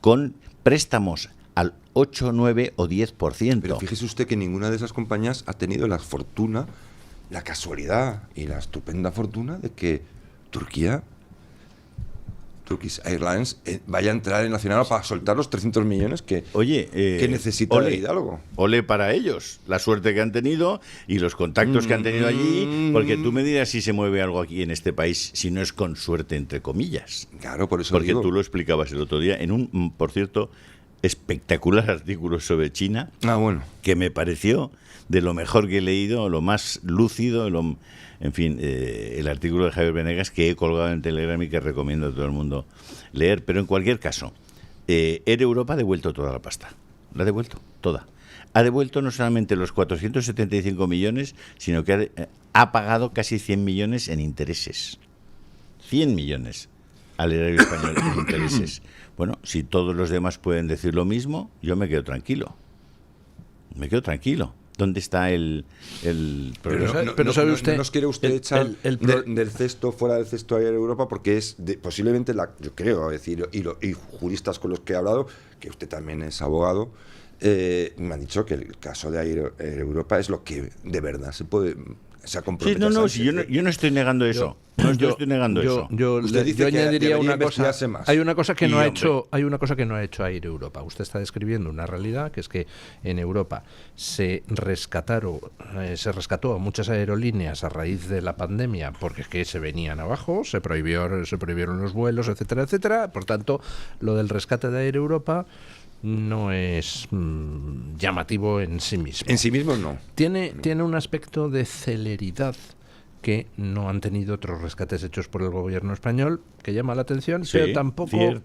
con préstamos al 8, 9 o 10%? Pero fíjese usted que ninguna de esas compañías ha tenido la fortuna, la casualidad y la estupenda fortuna de que Turkish Airlines vaya a entrar en Nacional para soltar los 300 millones que necesita Hidalgo. Ole para ellos, la suerte que han tenido y los contactos que han tenido allí, porque tú me dirás si se mueve algo aquí en este país, si no es con suerte, entre comillas. Claro, por eso porque digo. Tú lo explicabas el otro día en un, por cierto, espectacular artículo sobre China, que me pareció de lo mejor que he leído, lo más lúcido, en fin, el artículo de Javier Venegas que he colgado en Telegram y que recomiendo a todo el mundo leer. Pero en cualquier caso, Air Europa ha devuelto toda la pasta. La ha devuelto toda. Ha devuelto no solamente los 475 millones, sino que ha pagado casi 100 millones en intereses. 100 millones al erario español en intereses. Bueno, si todos los demás pueden decir lo mismo, yo me quedo tranquilo. ¿Dónde está el problema? Pero sabe usted, no nos quiere usted echar del cesto, fuera del cesto a Air Europa, porque es posiblemente, yo creo, decir, y juristas con los que he hablado, que usted también es abogado, me han dicho que el caso de Air Europa es lo que de verdad se ha comprometido. Sí, yo no estoy negando eso. Yo añadiría una cosa. Más. Hay una cosa que no ha hecho Air Europa. Usted está describiendo una realidad, que es que en Europa se rescató a muchas aerolíneas a raíz de la pandemia porque es que se venían abajo, se prohibieron los vuelos, etcétera, etcétera. Por tanto, lo del rescate de Air Europa no es llamativo en sí mismo. En sí mismo no. Tiene un aspecto de celeridad que no han tenido otros rescates hechos por el gobierno español, que llama la atención, sí, pero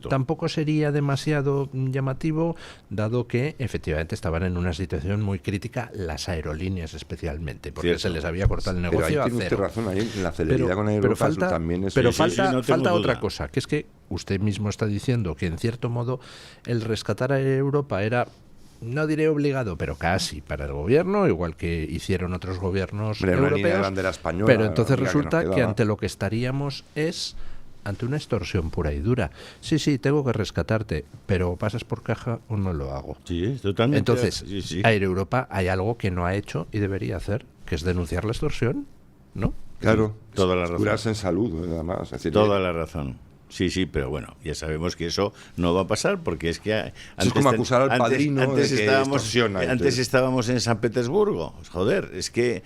tampoco sería demasiado llamativo, dado que efectivamente estaban en una situación muy crítica, las aerolíneas especialmente, porque se les había cortado el negocio pero ahí tiene a cero. Usted razón, ahí la celeridad con Europa también es... Pero falta otra cosa, que es que usted mismo está diciendo que en cierto modo el rescatar a Europa era... no diré obligado, pero casi para el gobierno, igual que hicieron otros gobiernos europeos. Pero entonces resulta que ante lo que estaríamos es ante una extorsión pura y dura. Sí, tengo que rescatarte, pero pasas por caja o no lo hago. Sí, totalmente. Entonces, Air Europa hay algo que no ha hecho y debería hacer, que es denunciar la extorsión, ¿no? Claro, toda la razón. Curarse en salud, además. Es decir, toda la razón. Sí, pero bueno, ya sabemos que eso no va a pasar porque es que antes es como acusar al padrino antes de que extorsiona. Antes estábamos en San Petersburgo, joder, es que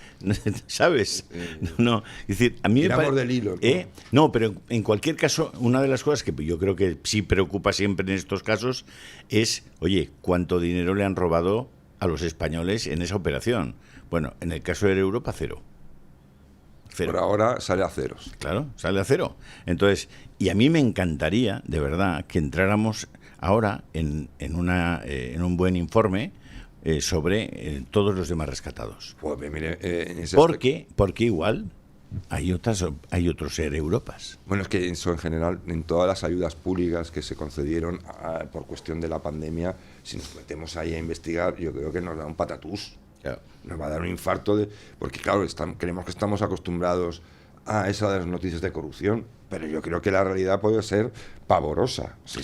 ¿sabes? No, es decir, a mí tiramos del hilo. No, pero en cualquier caso, una de las cosas que yo creo que sí preocupa siempre en estos casos es, oye, ¿cuánto dinero le han robado a los españoles en esa operación? Bueno, en el caso de Europa, cero. Por ahora sale a ceros. Claro, sale a cero. Entonces, y a mí me encantaría, de verdad, que entráramos ahora en un buen informe sobre todos los demás rescatados. Pues, mire, porque igual hay otros Air Europas. Bueno, es que eso en general, en todas las ayudas públicas que se concedieron por cuestión de la pandemia, si nos metemos ahí a investigar, yo creo que nos da un patatús. Nos va a dar un infarto porque claro, creemos que estamos acostumbrados a esas noticias de corrupción, pero yo creo que la realidad puede ser pavorosa. Sí.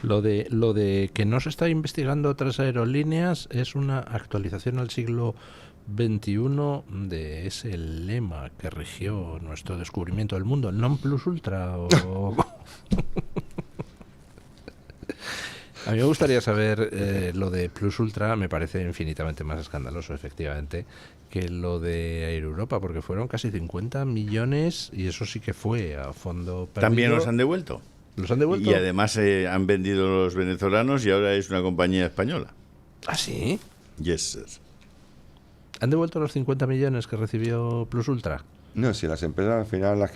Lo de que no se está investigando otras aerolíneas es una actualización al siglo XXI de ese lema que rigió nuestro descubrimiento del mundo, el non plus ultra o... A mí me gustaría saber lo de Plus Ultra, me parece infinitamente más escandaloso, efectivamente, que lo de Air Europa, porque fueron casi 50 millones y eso sí que fue a fondo perdido. ¿También los han devuelto? ¿Los han devuelto? Y además han vendido los venezolanos y ahora es una compañía española. ¿Ah, sí? Yes, sir. ¿Han devuelto los 50 millones que recibió Plus Ultra? No, si las empresas al final,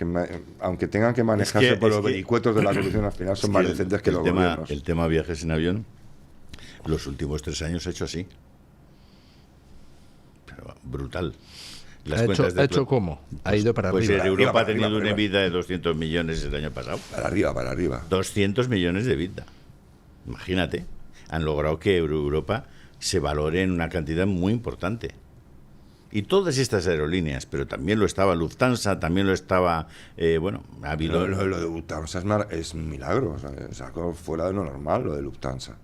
aunque tengan que manejarse por los vericuetos de la corrupción, al final son más decentes que los gobiernos. El tema viajes en avión, los últimos 3 años ha hecho así. Pero brutal. Las ¿Ha hecho cómo? Ha ido para pues arriba. Pues Europa ha tenido una EBITDA de 200 millones el año pasado. Para arriba. 200 millones de EBITDA. Imagínate. Han logrado que Europa se valore en una cantidad muy importante. Y todas estas aerolíneas, pero también lo estaba Lufthansa, también lo estaba, ha habido... Lo de Lufthansa es un milagro, o sea, sacó fuera de lo normal lo de Lufthansa.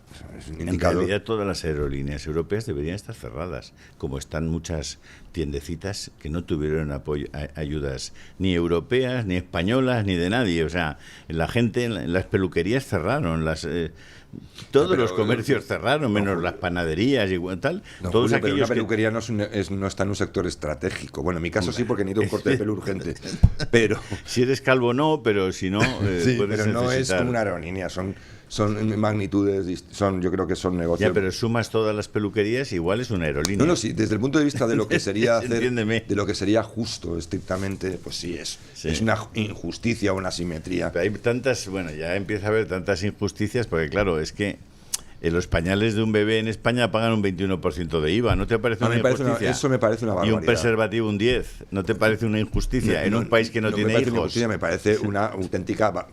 O sea, es un indicador. En realidad todas las aerolíneas europeas deberían estar cerradas, como están muchas tiendecitas que no tuvieron ayudas ni europeas, ni españolas, ni de nadie. O sea, la gente, las peluquerías cerraron, todos los comercios cerraron, menos las panaderías y tal. No, todos Julio, aquellos pero una peluquería no está en un sector estratégico. Bueno, en mi caso sí, porque necesito un corte de pelo urgente. Pero si eres calvo no, pero si no, sí, puedes pero no necesitar. Es como una aerolínea, son magnitudes, yo creo que son negocios. Ya, pero sumas todas las peluquerías, igual es una aerolínea. No, sí, desde el punto de vista de lo que sería Entiéndeme. de lo que sería justo, estrictamente, pues sí es una injusticia, una asimetría. Pero hay tantas, ya empieza a haber tantas injusticias, porque claro, es que los pañales de un bebé en España pagan un 21% de IVA. ¿No te parece una injusticia? Eso me parece una barbaridad. Y un preservativo un 10%. ¿No te parece una injusticia en un país que no tiene hijos? Me parece una auténtica...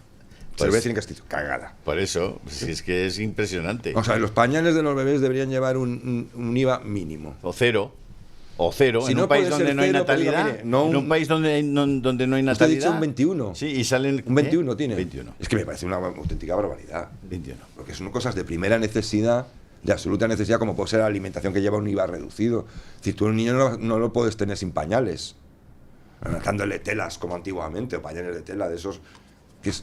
Se lo voy a decir en castellano, cagada. Por eso, si es que es impresionante. O sea, los pañales de los bebés deberían llevar un IVA mínimo. O cero. Si en un país donde no hay natalidad. En un país donde no hay natalidad. Usted ha dicho un 21. Sí, y salen. Un 21 tiene. 21. Es que me parece una auténtica barbaridad. 21. Porque son cosas de primera necesidad, de absoluta necesidad, como puede ser la alimentación que lleva un IVA reducido. Es decir, tú un niño no lo puedes tener sin pañales. Dándole telas como antiguamente, o pañales de tela de esos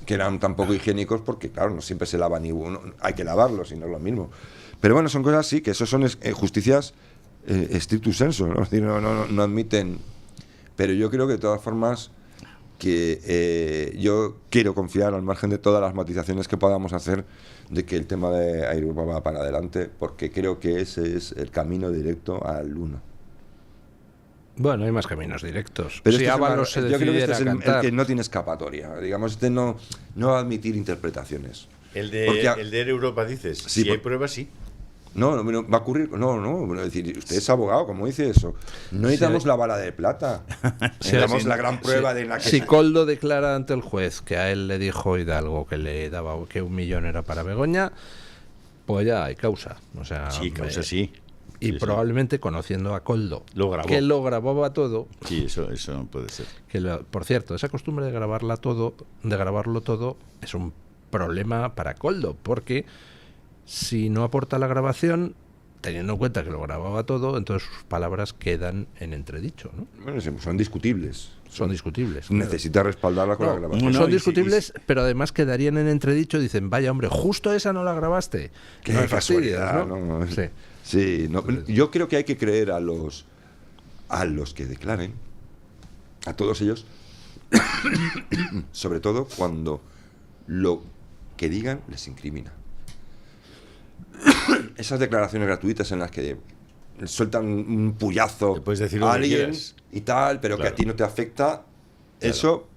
que eran tan poco higiénicos, porque claro, no siempre se lavan y hay que lavarlos y no es lo mismo. Pero bueno, son cosas así, que eso son justicias stricto sensu, ¿no? Es decir, no admiten. Pero yo creo que de todas formas que yo quiero confiar, al margen de todas las matizaciones que podamos hacer, de que el tema de Air Europa va para adelante, porque creo que ese es el camino directo al 1. Bueno, hay más caminos directos. Pero si Ábalos se decidiera el cantar... que no tiene escapatoria. Digamos, no va a admitir interpretaciones. El de Air Europa, dices. Sí, si hay pruebas, sí. No, va a ocurrir. No. Es decir, usted es abogado, ¿cómo dice eso? No necesitamos la bala de plata. Necesitamos la gran prueba de la que. Si Koldo declara ante el juez que a él le dijo Hidalgo que le daba que 1 millón era para Begoña, pues ya hay causa. O sea, sí, causa sí. Y probablemente conociendo a Koldo, que lo grababa todo. Sí, eso puede ser. Por cierto, esa costumbre de grabarlo todo, es un problema para Koldo, porque si no aporta la grabación, teniendo en cuenta que lo grababa todo, entonces sus palabras quedan en entredicho, ¿no? Bueno, son discutibles. Son discutibles. Necesita respaldarla con la grabación. Son discutibles, pero además quedarían en entredicho. Dicen, vaya hombre, justo esa no la grabaste. Qué casualidad, ¿no? Sí. Sí, yo creo que hay que creer a los que declaren, a todos ellos, sobre todo cuando lo que digan les incrimina. Esas declaraciones gratuitas en las que sueltan un puyazo a alguien y tal, pero claro, que a ti no te afecta, eso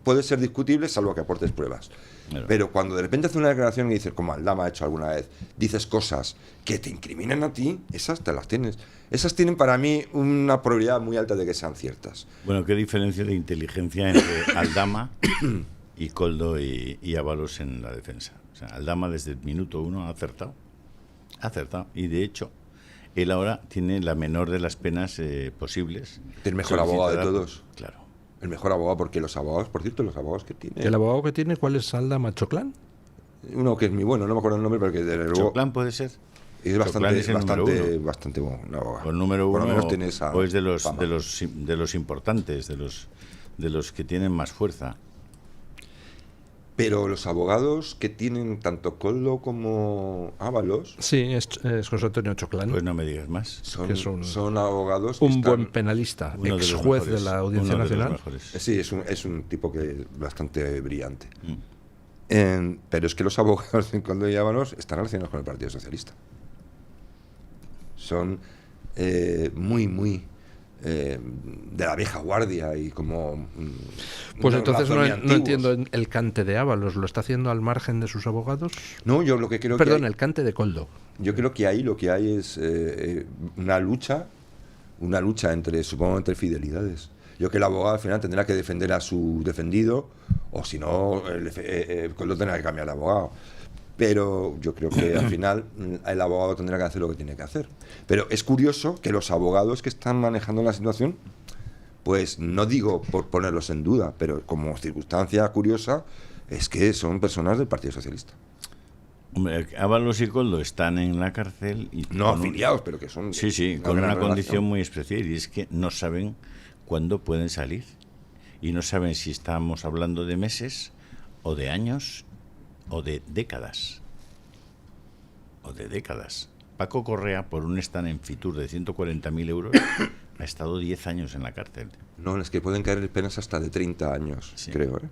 puede ser discutible salvo que aportes pruebas. Claro. Pero cuando de repente hace una declaración y dices, como Aldama ha hecho alguna vez, dices cosas que te incriminan a ti, esas te las tienes. Esas tienen para mí una probabilidad muy alta de que sean ciertas. Bueno, ¿qué diferencia de inteligencia entre Aldama y Koldo y Ábalos en la defensa? O sea, Aldama desde el minuto 1 ha acertado. Y de hecho, él ahora tiene la menor de las penas posibles. El mejor abogado de todos. Claro. El mejor abogado, porque los abogados, por cierto, los abogados que tiene... ¿El abogado que tiene cuál es? ¿Aldama Choclán? Uno que es muy bueno, no me acuerdo el nombre, pero que desde luego... ¿Choclán puede ser? Es bastante bueno, un abogado. ¿El número 1 por lo menos tiene esa o es de los importantes, de los que tienen más fuerza? Pero los abogados que tienen tanto Koldo como Ábalos... Sí, es José Antonio Choclán. Pues no me digas más. Son abogados que un buen penalista, ex juez de la Audiencia Nacional. Sí, es un tipo que es bastante brillante. Pero es que los abogados de Koldo y Ábalos están relacionados con el Partido Socialista. Son muy de la vieja guardia y como... Pues entonces no entiendo el cante de Ábalos. ¿Lo está haciendo al margen de sus abogados? No, yo lo que creo Perdón, el cante de Koldo. Yo creo que ahí lo que hay es una lucha entre fidelidades. Yo creo que el abogado al final tendrá que defender a su defendido, o si no, Koldo tendrá que cambiar de abogado. Pero yo creo que al final el abogado tendrá que hacer lo que tiene que hacer. Pero es curioso que los abogados que están manejando la situación, pues no digo por ponerlos en duda, pero como circunstancia curiosa, es que son personas del Partido Socialista. Hombre, Ábalos y Koldo están en la cárcel y no afiliados, pero que son... Sí, con una condición muy especial, y es que no saben cuándo pueden salir. Y no saben si estamos hablando de meses o de años o de décadas. Paco Correa, por un stand en Fitur de 140.000 euros, ha estado 10 años en la cárcel. No, es que pueden caer penas hasta de 30 años, sí. Creo, ¿eh?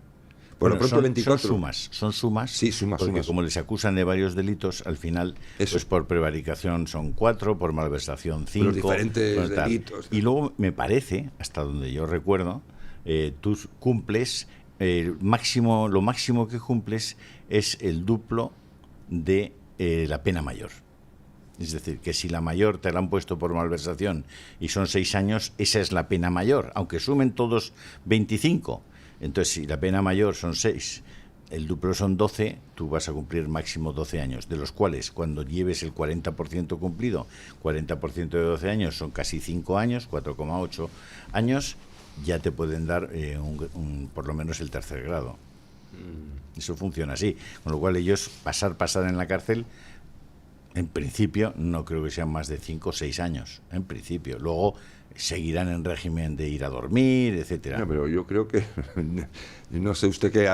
Por lo pronto 24. Son sumas. Sí, sumas. Porque como les acusan de varios delitos, al final, pues por prevaricación son 4, por malversación 5. Los diferentes delitos. Y luego, me parece, hasta donde yo recuerdo, tú cumples, lo máximo que cumples es el duplo de la pena mayor. Es decir, que si la mayor te la han puesto por malversación y son 6 años, esa es la pena mayor, aunque sumen todos 25. Entonces, si la pena mayor son 6, el duplo son 12, tú vas a cumplir máximo 12 años, de los cuales, cuando lleves el 40% cumplido, 40% de 12 años son casi 5 años, 4,8 años, ya te pueden dar por lo menos el tercer grado. Eso funciona así. Con lo cual ellos pasar en la cárcel, en principio, no creo que sean más de 5 o 6 años, en principio. Luego seguirán en régimen de ir a dormir, etcétera. No, pero yo creo que, no sé usted que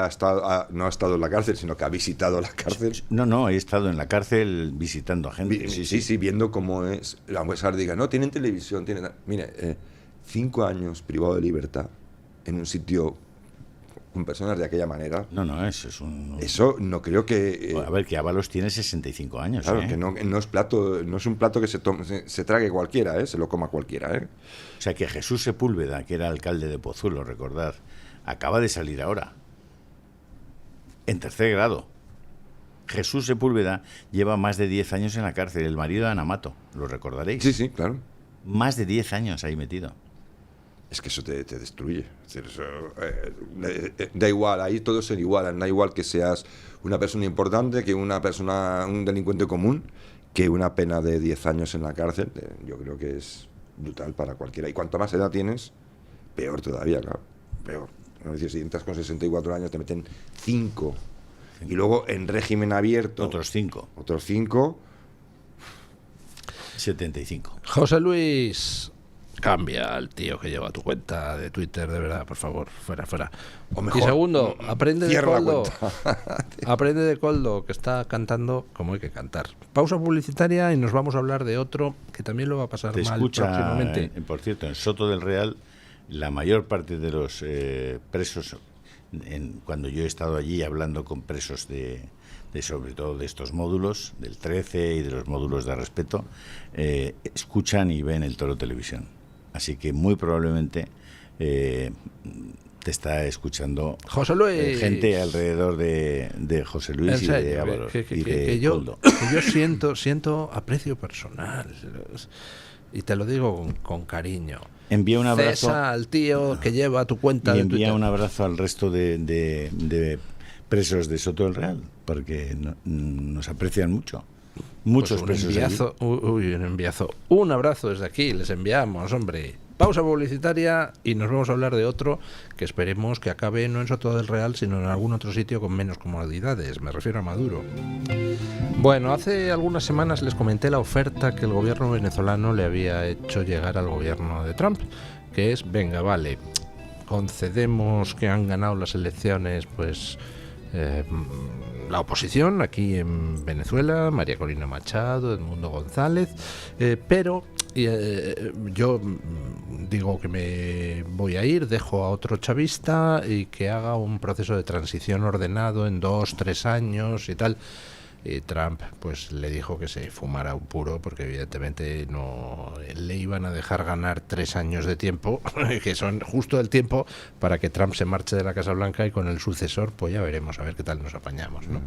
no ha estado en la cárcel, sino que ha visitado la cárcel. No, he estado en la cárcel visitando a gente. Sí, viendo cómo es. La jueza diga, no, tienen televisión, tienen... Mire, 5 años privado de libertad en un sitio con personas de aquella manera. No, eso es un... Eso no creo que... a ver, que Ábalos tiene 65 años. Claro, que no es un plato que se trague cualquiera, se lo coma cualquiera. O sea, que Jesús Sepúlveda, que era alcalde de Pozuelo, recordad, acaba de salir ahora, en tercer grado. Jesús Sepúlveda lleva más de 10 años en la cárcel, el marido de Ana Mato, lo recordaréis. Sí, claro. Más de 10 años ahí metido. Es que eso te destruye. Es decir, eso, da igual, ahí todos se igualan. Da igual que seas una persona importante, que un delincuente común, que una pena de 10 años en la cárcel. Yo creo que es brutal para cualquiera. Y cuanto más edad tienes, peor todavía, claro. Peor. Es decir, si entras con 64 años, te meten 5. Y luego en régimen abierto... Otros 5. 75. José Luis... Cambia al tío que lleva tu cuenta de Twitter, de verdad, por favor, fuera. O mejor, y segundo, aprende de Koldo, que está cantando como hay que cantar. Pausa publicitaria y nos vamos a hablar de otro que también lo va a pasar mal próximamente. Por cierto, en Soto del Real, la mayor parte de los presos, cuando yo he estado allí hablando con presos de sobre todo de estos módulos, del 13 y de los módulos de respeto, escuchan y ven el Toro Televisión. Así que muy probablemente te está escuchando José Luis. Gente alrededor de José Luis y de Ábalos y de Koldo. Yo siento aprecio personal y te lo digo con cariño. Envía un abrazo. Cesa al tío que lleva tu cuenta y de envía Twitter. Un abrazo al resto de presos de Soto del Real, porque nos aprecian mucho. Muchos pues presos. Un enviazo. Un abrazo desde aquí, les enviamos, hombre. Pausa publicitaria y nos vamos a hablar de otro que esperemos que acabe no en Soto del Real, sino en algún otro sitio con menos comodidades. Me refiero a Maduro. Bueno, hace algunas semanas les comenté la oferta que el gobierno venezolano le había hecho llegar al gobierno de Trump, que es, venga, vale, concedemos que han ganado las elecciones, pues... la oposición aquí en Venezuela, María Corina Machado, Edmundo González, pero Y yo digo que me voy a ir, dejo a otro chavista y que haga un proceso de transición ordenado en 2-3 años y tal. Y Trump pues le dijo que se fumara un puro, porque evidentemente no le iban a dejar ganar 3 años de tiempo, que son justo el tiempo para que Trump se marche de la Casa Blanca, y con el sucesor pues ya veremos a ver qué tal nos apañamos, ¿no?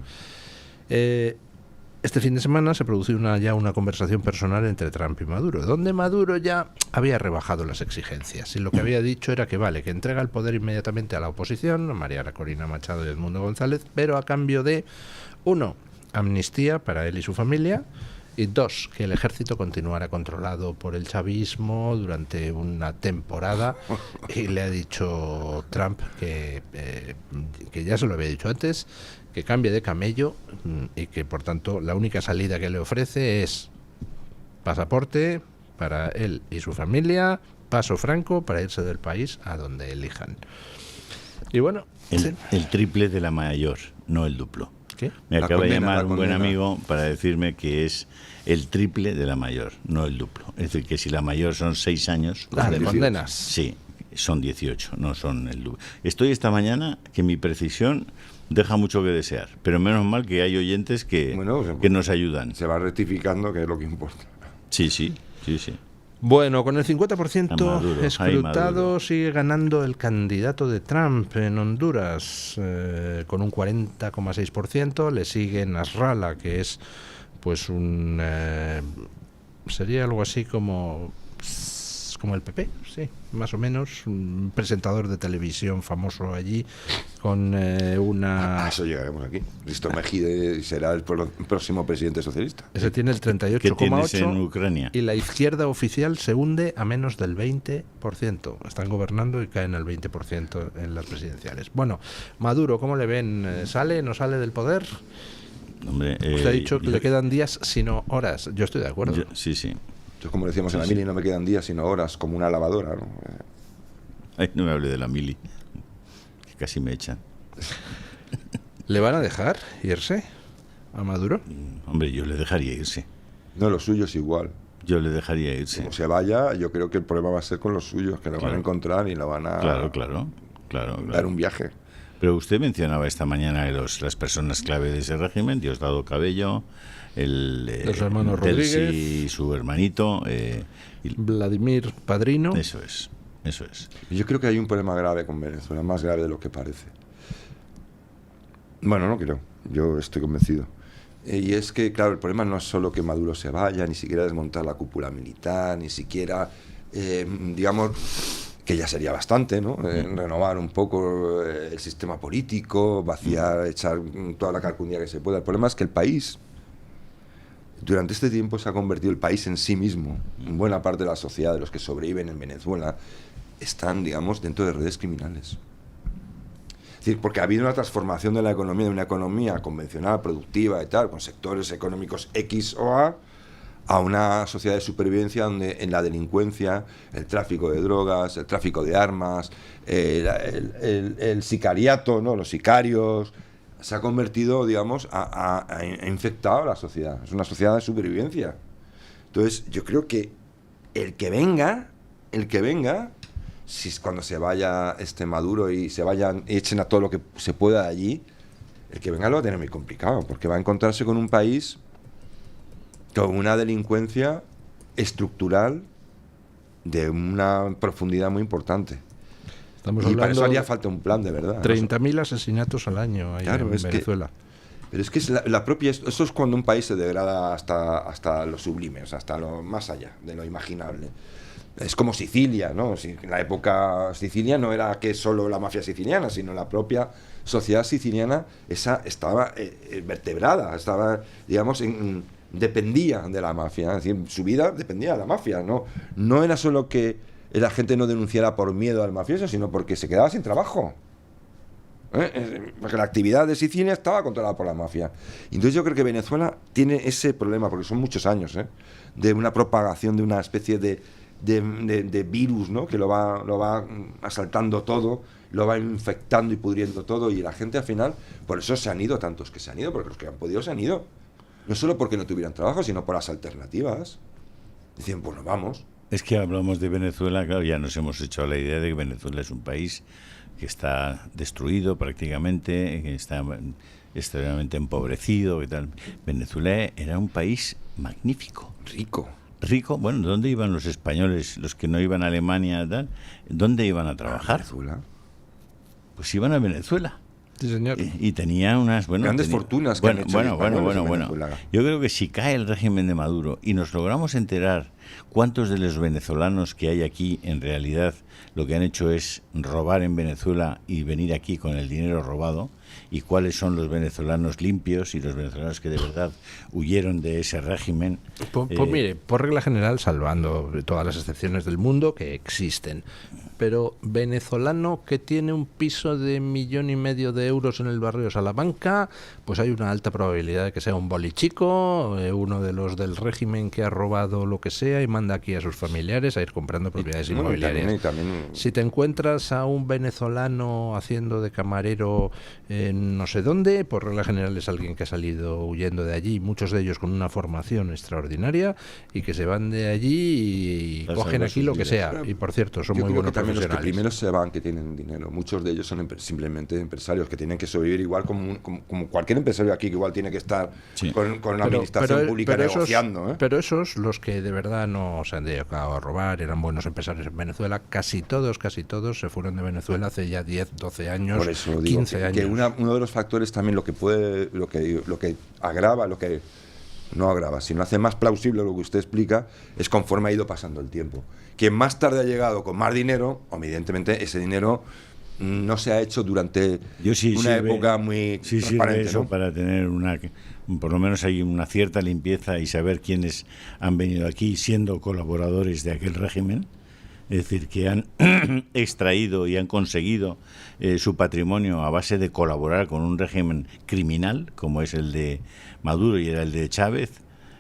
Este fin de semana se produjo ya una conversación personal entre Trump y Maduro, donde Maduro ya había rebajado las exigencias, y lo que había dicho era que vale, que entrega el poder inmediatamente a la oposición, a María Corina Machado y Edmundo González, pero a cambio de, 1, amnistía para él y su familia, y 2, que el ejército continuara controlado por el chavismo durante una temporada. Y le ha dicho Trump que ya se lo había dicho antes, que cambie de camello, y que por tanto la única salida que le ofrece es pasaporte para él y su familia, paso franco para irse del país a donde elijan. Y bueno, el triple de la mayor, no el duplo. ¿qué? Me acaba de llamar un buen amigo para decirme que es el triple de la mayor, no el duplo. Es decir, que si la mayor son 6 años... ¿de condenas? Sí, son 18, no son el duplo. Estoy esta mañana que mi precisión deja mucho que desear, pero menos mal que hay oyentes que nos ayudan. Se va rectificando, que es lo que importa. Sí. Bueno, con el 50% Maduro, escrutado sigue ganando el candidato de Trump en Honduras, con un 40,6%. Le sigue Nasrallah, que es pues sería algo así como el PP, sí, más o menos, un presentador de televisión famoso allí, con una... A eso llegaremos aquí. Risto Mejide será el próximo presidente socialista. Ese tiene el ¿Qué tienes en 38,8%, Ucrania? y la izquierda oficial se hunde a menos del 20%. Están gobernando y caen al 20% en las presidenciales. Bueno, Maduro, ¿cómo le ven? ¿Sale, no sale del poder? Hombre, Usted ha dicho que le quedan días, sino horas. Yo estoy de acuerdo. Sí. Entonces, como decíamos en la mili, no me quedan días sino horas, como una lavadora, ¿no? Ay, no me hable de la mili, que casi me echan. ¿Le van a dejar irse a Maduro? Hombre, yo le dejaría irse. No, lo suyo es igual. Yo le dejaría irse. Como se vaya, yo creo que el problema va a ser con los suyos, que lo van a encontrar y lo van a Claro. dar un viaje. Pero usted mencionaba esta mañana las personas clave de ese régimen: Diosdado Cabello, los hermanos Delcy Rodríguez y su hermanito, Vladimir Padrino. Eso es. Yo creo que hay un problema grave con Venezuela, más grave de lo que parece. Bueno, no creo, yo estoy convencido. Y es que, claro, el problema no es solo que Maduro se vaya, ni siquiera desmontar la cúpula militar, ni siquiera, digamos, que ya sería bastante, ¿no? Renovar un poco el sistema político, vaciar, echar toda la carcundia que se pueda. El problema es que el país, durante este tiempo, se ha convertido el país en sí mismo. Buena parte de la sociedad, de los que sobreviven en Venezuela, están, digamos, dentro de redes criminales. Es decir, porque ha habido una transformación de la economía, de una economía convencional, productiva y tal, con sectores económicos X o a una sociedad de supervivencia donde en la delincuencia, el tráfico de drogas, el tráfico de armas, el sicariato, ¿no? Los sicarios, se ha convertido, digamos, ha infectado a la sociedad. Es una sociedad de supervivencia. Entonces, yo creo que el que venga, si cuando se vaya Maduro y se vayan, echen a todo lo que se pueda de allí, el que venga lo va a tener muy complicado, porque va a encontrarse con un país con una delincuencia estructural de una profundidad muy importante. Y para eso haría falta un plan de verdad. 30.000 asesinatos al año ahí en Venezuela. Pero es que es la propia... Eso es cuando un país se degrada hasta lo sublime, o sea, hasta lo más allá de lo imaginable. Es como Sicilia, ¿no? En la época Sicilia no era que solo la mafia siciliana, sino la propia sociedad siciliana, esa estaba vertebrada, estaba, digamos, dependía de la mafia. Es decir, su vida dependía de la mafia, ¿no? No era solo que la gente no denunciara por miedo al mafioso, sino porque se quedaba sin trabajo. Porque la actividad de Sicilia estaba controlada por la mafia. Y entonces yo creo que Venezuela tiene ese problema, porque son muchos años, de una propagación de una especie de virus, ¿no? Que lo va asaltando todo, lo va infectando y pudriendo todo, y la gente al final, por eso se han ido tantos que se han ido, porque los que han podido se han ido. No solo porque no tuvieran trabajo, sino por las alternativas. Decían, pues nos vamos. Es que hablamos de Venezuela, claro, ya nos hemos hecho la idea de que Venezuela es un país que está destruido prácticamente, que está extremadamente empobrecido y tal. Venezuela era un país magnífico. Rico. Bueno, ¿dónde iban los españoles, los que no iban a Alemania, tal? ¿Dónde iban a trabajar? Venezuela. Pues iban a Venezuela. Sí, señor. Y tenía unas grandes fortunas que han hecho bueno. Yo creo que si cae el régimen de Maduro y nos logramos enterar cuántos de los venezolanos que hay aquí en realidad lo que han hecho es robar en Venezuela y venir aquí con el dinero robado, y cuáles son los venezolanos limpios y los venezolanos que de verdad huyeron de ese régimen. Pues mire, por regla general, salvando todas las excepciones del mundo que existen, pero venezolano que tiene un piso de 1,5 millones de euros en el barrio de Salamanca, pues hay una alta probabilidad de que sea un bolichico, uno de los del régimen que ha robado lo que sea y manda aquí a sus familiares a ir comprando propiedades inmobiliarias. Si te encuentras a un venezolano haciendo de camarero en no sé dónde, por regla general es alguien que ha salido huyendo de allí, muchos de ellos con una formación extraordinaria, y que se van de allí y cogen aquí lo que sea. Y por cierto, son muy buenos profesionales. Los que primero se van, que tienen dinero, muchos de ellos son simplemente empresarios que tienen que sobrevivir igual como cualquier empresario aquí, que igual tiene que estar con la administración pública negociando. Pero esos, los que de verdad no se han dedicado a robar, eran buenos empresarios en Venezuela, casi todos se fueron de Venezuela hace ya 10, 12 años, por eso 15 años. Que uno de los factores también lo que agrava, no agrava, sino hace más plausible lo que usted explica, es conforme ha ido pasando el tiempo. Quien más tarde ha llegado con más dinero, evidentemente ese dinero no se ha hecho durante una época muy transparente, eso, ¿no? Para tener por lo menos hay una cierta limpieza y saber quiénes han venido aquí siendo colaboradores de aquel régimen. Es decir, que han extraído y han conseguido su patrimonio a base de colaborar con un régimen criminal, como es el de Maduro y era el de Chávez.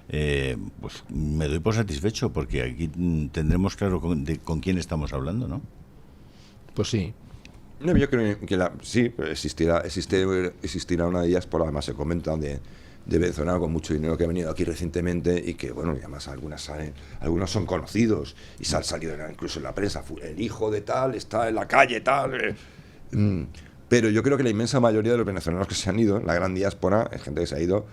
Pues me doy por satisfecho, porque aquí tendremos claro con quién estamos hablando, ¿no? Pues sí. No, yo creo que sí, existirá una diáspora, además se comenta, de venezolanos con mucho dinero que ha venido aquí recientemente y que, bueno, y además algunos son conocidos y se han salido incluso en la prensa, el hijo de tal está en la calle tal. Pero yo creo que la inmensa mayoría de los venezolanos que se han ido, la gran diáspora, es gente que se ha ido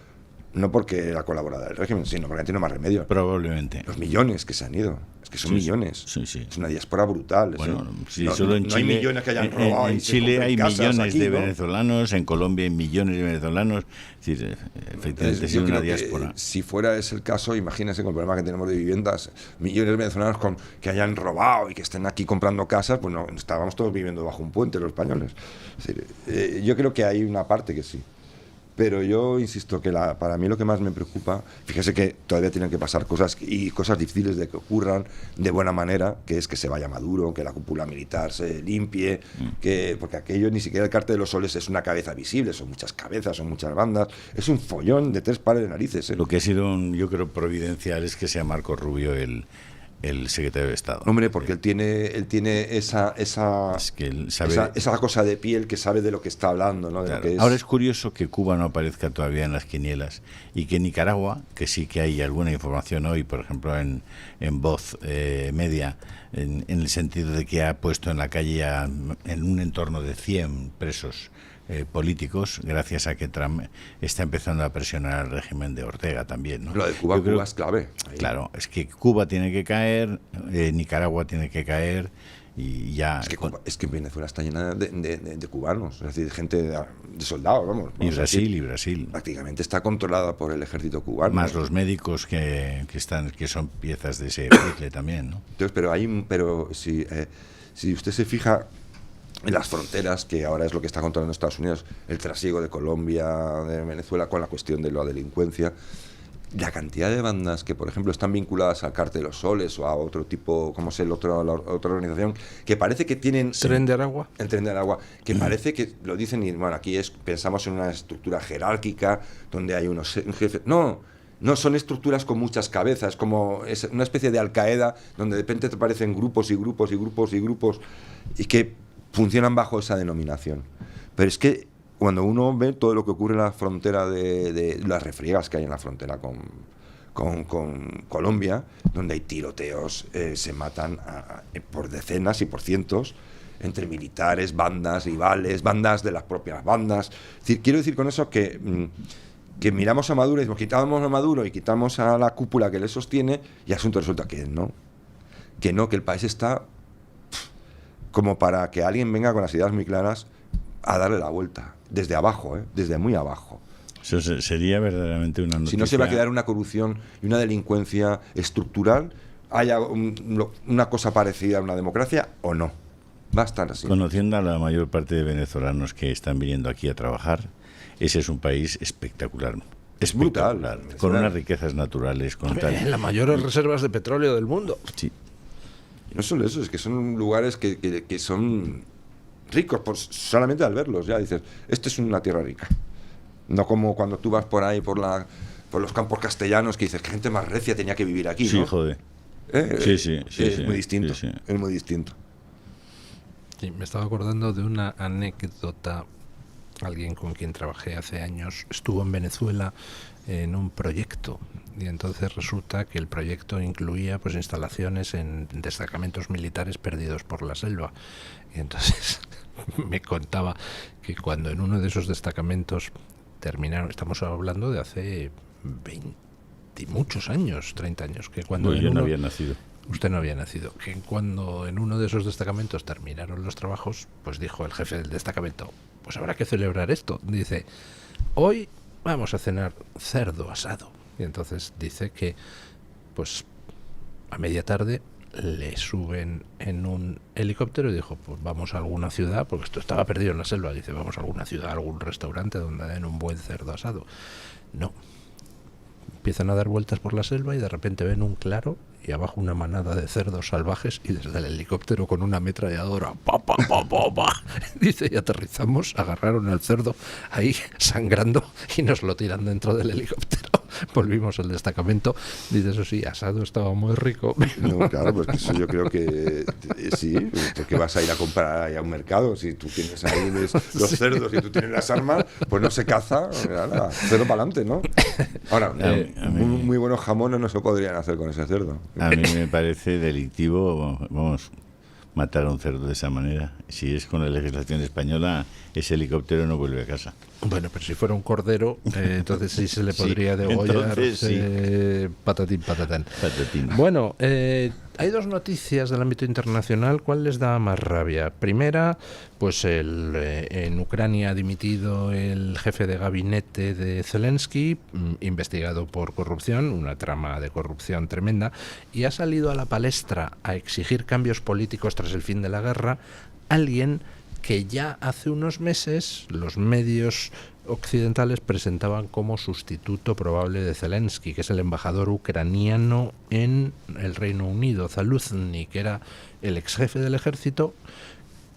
no porque era colaboradora del régimen, sino porque no tiene más remedio. Probablemente. Los millones que se han ido. Es que son millones. Sí. Es una diáspora brutal. Bueno, solo en Chile, hay millones que hayan robado. En Chile hay millones aquí, de ¿no? venezolanos, en Colombia hay millones de venezolanos. Es decir, efectivamente es una diáspora. Si fuera ese el caso, imagínense con el problema que tenemos de viviendas, millones de venezolanos que hayan robado y que estén aquí comprando casas, pues no, estábamos todos viviendo bajo un puente los españoles. Es decir, yo creo que hay una parte que sí. Pero yo insisto que para mí lo que más me preocupa, fíjese que todavía tienen que pasar cosas difíciles de que ocurran de buena manera, que es que se vaya Maduro, que la cúpula militar se limpie, porque aquello ni siquiera el Cártel de los Soles es una cabeza visible, son muchas cabezas, son muchas bandas, es un follón de 3 pares de narices. Lo que ha sido, yo creo, providencial es que sea Marco Rubio el secretario de Estado. Hombre, porque él tiene esa cosa de piel que sabe de lo que está hablando, ¿no? Claro. Ahora es curioso que Cuba no aparezca todavía en las quinielas y que Nicaragua, que sí que hay alguna información hoy, por ejemplo en Voz Media, en el sentido de que ha puesto en la calle en un entorno de 100 presos políticos, gracias a que Trump está empezando a presionar al régimen de Ortega también, ¿no? Lo de Cuba es clave. Ahí. Claro, es que Cuba tiene que caer, Nicaragua tiene que caer y ya... Es que Venezuela está llena de cubanos, es decir, gente de soldados, vamos. Y Brasil. Prácticamente está controlada por el ejército cubano. Más los médicos que son piezas de ese puzzle también, ¿no? Entonces, pero si usted se fija en las fronteras, que ahora es lo que está controlando Estados Unidos, el trasiego de Colombia, de Venezuela, con la cuestión de la delincuencia, la cantidad de bandas que, por ejemplo, están vinculadas al Cártel de los Soles o a otro tipo, ¿cómo es la otra organización? Que parece que tienen... ¿Tren de Aragua? El Tren de Aragua, que parece que lo dicen, y bueno, aquí pensamos en una estructura jerárquica donde hay un jefe. No, son estructuras con muchas cabezas, como es una especie de Al-Qaeda donde de repente te aparecen grupos y grupos y grupos y grupos y que funcionan bajo esa denominación. Pero es que cuando uno ve todo lo que ocurre en la frontera de las refriegas que hay en la frontera con Colombia, donde hay tiroteos, se matan por decenas y por cientos entre militares, bandas rivales, bandas de las propias bandas. Es decir, quiero decir con eso que miramos a Maduro y decimos, quitamos a Maduro y quitamos a la cúpula que le sostiene, y el asunto resulta que el país está como para que alguien venga con las ideas muy claras a darle la vuelta, desde abajo, desde muy abajo. Eso sería verdaderamente una noticia. Si no se va a quedar una corrupción y una delincuencia estructural, haya una cosa parecida a una democracia o no. Va a estar así. Conociendo a la mayor parte de venezolanos que están viniendo aquí a trabajar, ese es un país espectacular. Es brutal. Con unas riquezas naturales. Las mayores reservas de petróleo del mundo. Sí. No solo eso, es que son lugares que son ricos, solamente al verlos ya dices, esta es una tierra rica. No como cuando tú vas por ahí, por los campos castellanos, que dices, que gente más recia tenía que vivir aquí, ¿no? Sí, joder. Es muy distinto, es muy distinto. Sí, me estaba acordando de una anécdota. Alguien con quien trabajé hace años estuvo en Venezuela en un proyecto, y entonces resulta que el proyecto incluía pues instalaciones en destacamentos militares perdidos por la selva. Y entonces me contaba que cuando en uno de esos destacamentos terminaron, estamos hablando de hace 20 y muchos años, 30 años, que cuando yo no había nacido. Usted no había nacido. Que cuando en uno de esos destacamentos terminaron los trabajos, pues dijo el jefe del destacamento, pues habrá que celebrar esto. Dice, hoy vamos a cenar cerdo asado. Y entonces dice que, pues a media tarde le suben en un helicóptero y dijo, pues vamos a alguna ciudad, porque esto estaba perdido en la selva. Dice, vamos a alguna ciudad, a algún restaurante donde den un buen cerdo asado. No. Empiezan a dar vueltas por la selva y de repente ven un claro y abajo una manada de cerdos salvajes y desde el helicóptero con una ametralladora pa, pa, pa, pa, pa. Dice, y aterrizamos, agarraron al cerdo ahí sangrando y nos lo tiran dentro del helicóptero. Volvimos al destacamento. Dice, eso sí, asado estaba muy rico. No, claro, pues eso yo creo que sí, porque vas a ir a comprar ahí a un mercado. Si tú tienes ahí los cerdos y tú tienes las armas, pues no se caza, nada, cerdo para adelante, ¿no? Ahora, muy buenos jamones no se podrían hacer con ese cerdo. A mí me parece delictivo, vamos, matar a un cerdo de esa manera. Si es con la legislación española, ese helicóptero no vuelve a casa. Bueno, pero si fuera un cordero, entonces sí se le podría degollar. Patatín, patatán. Bueno, hay dos noticias del ámbito internacional. ¿Cuál les da más rabia? Primera, pues en Ucrania ha dimitido el jefe de gabinete de Zelensky, investigado por corrupción, una trama de corrupción tremenda, y ha salido a la palestra a exigir cambios políticos tras el fin de la guerra alguien que ya hace unos meses los medios occidentales presentaban como sustituto probable de Zelensky, que es el embajador ucraniano en el Reino Unido, Zaluzny, que era el ex jefe del ejército,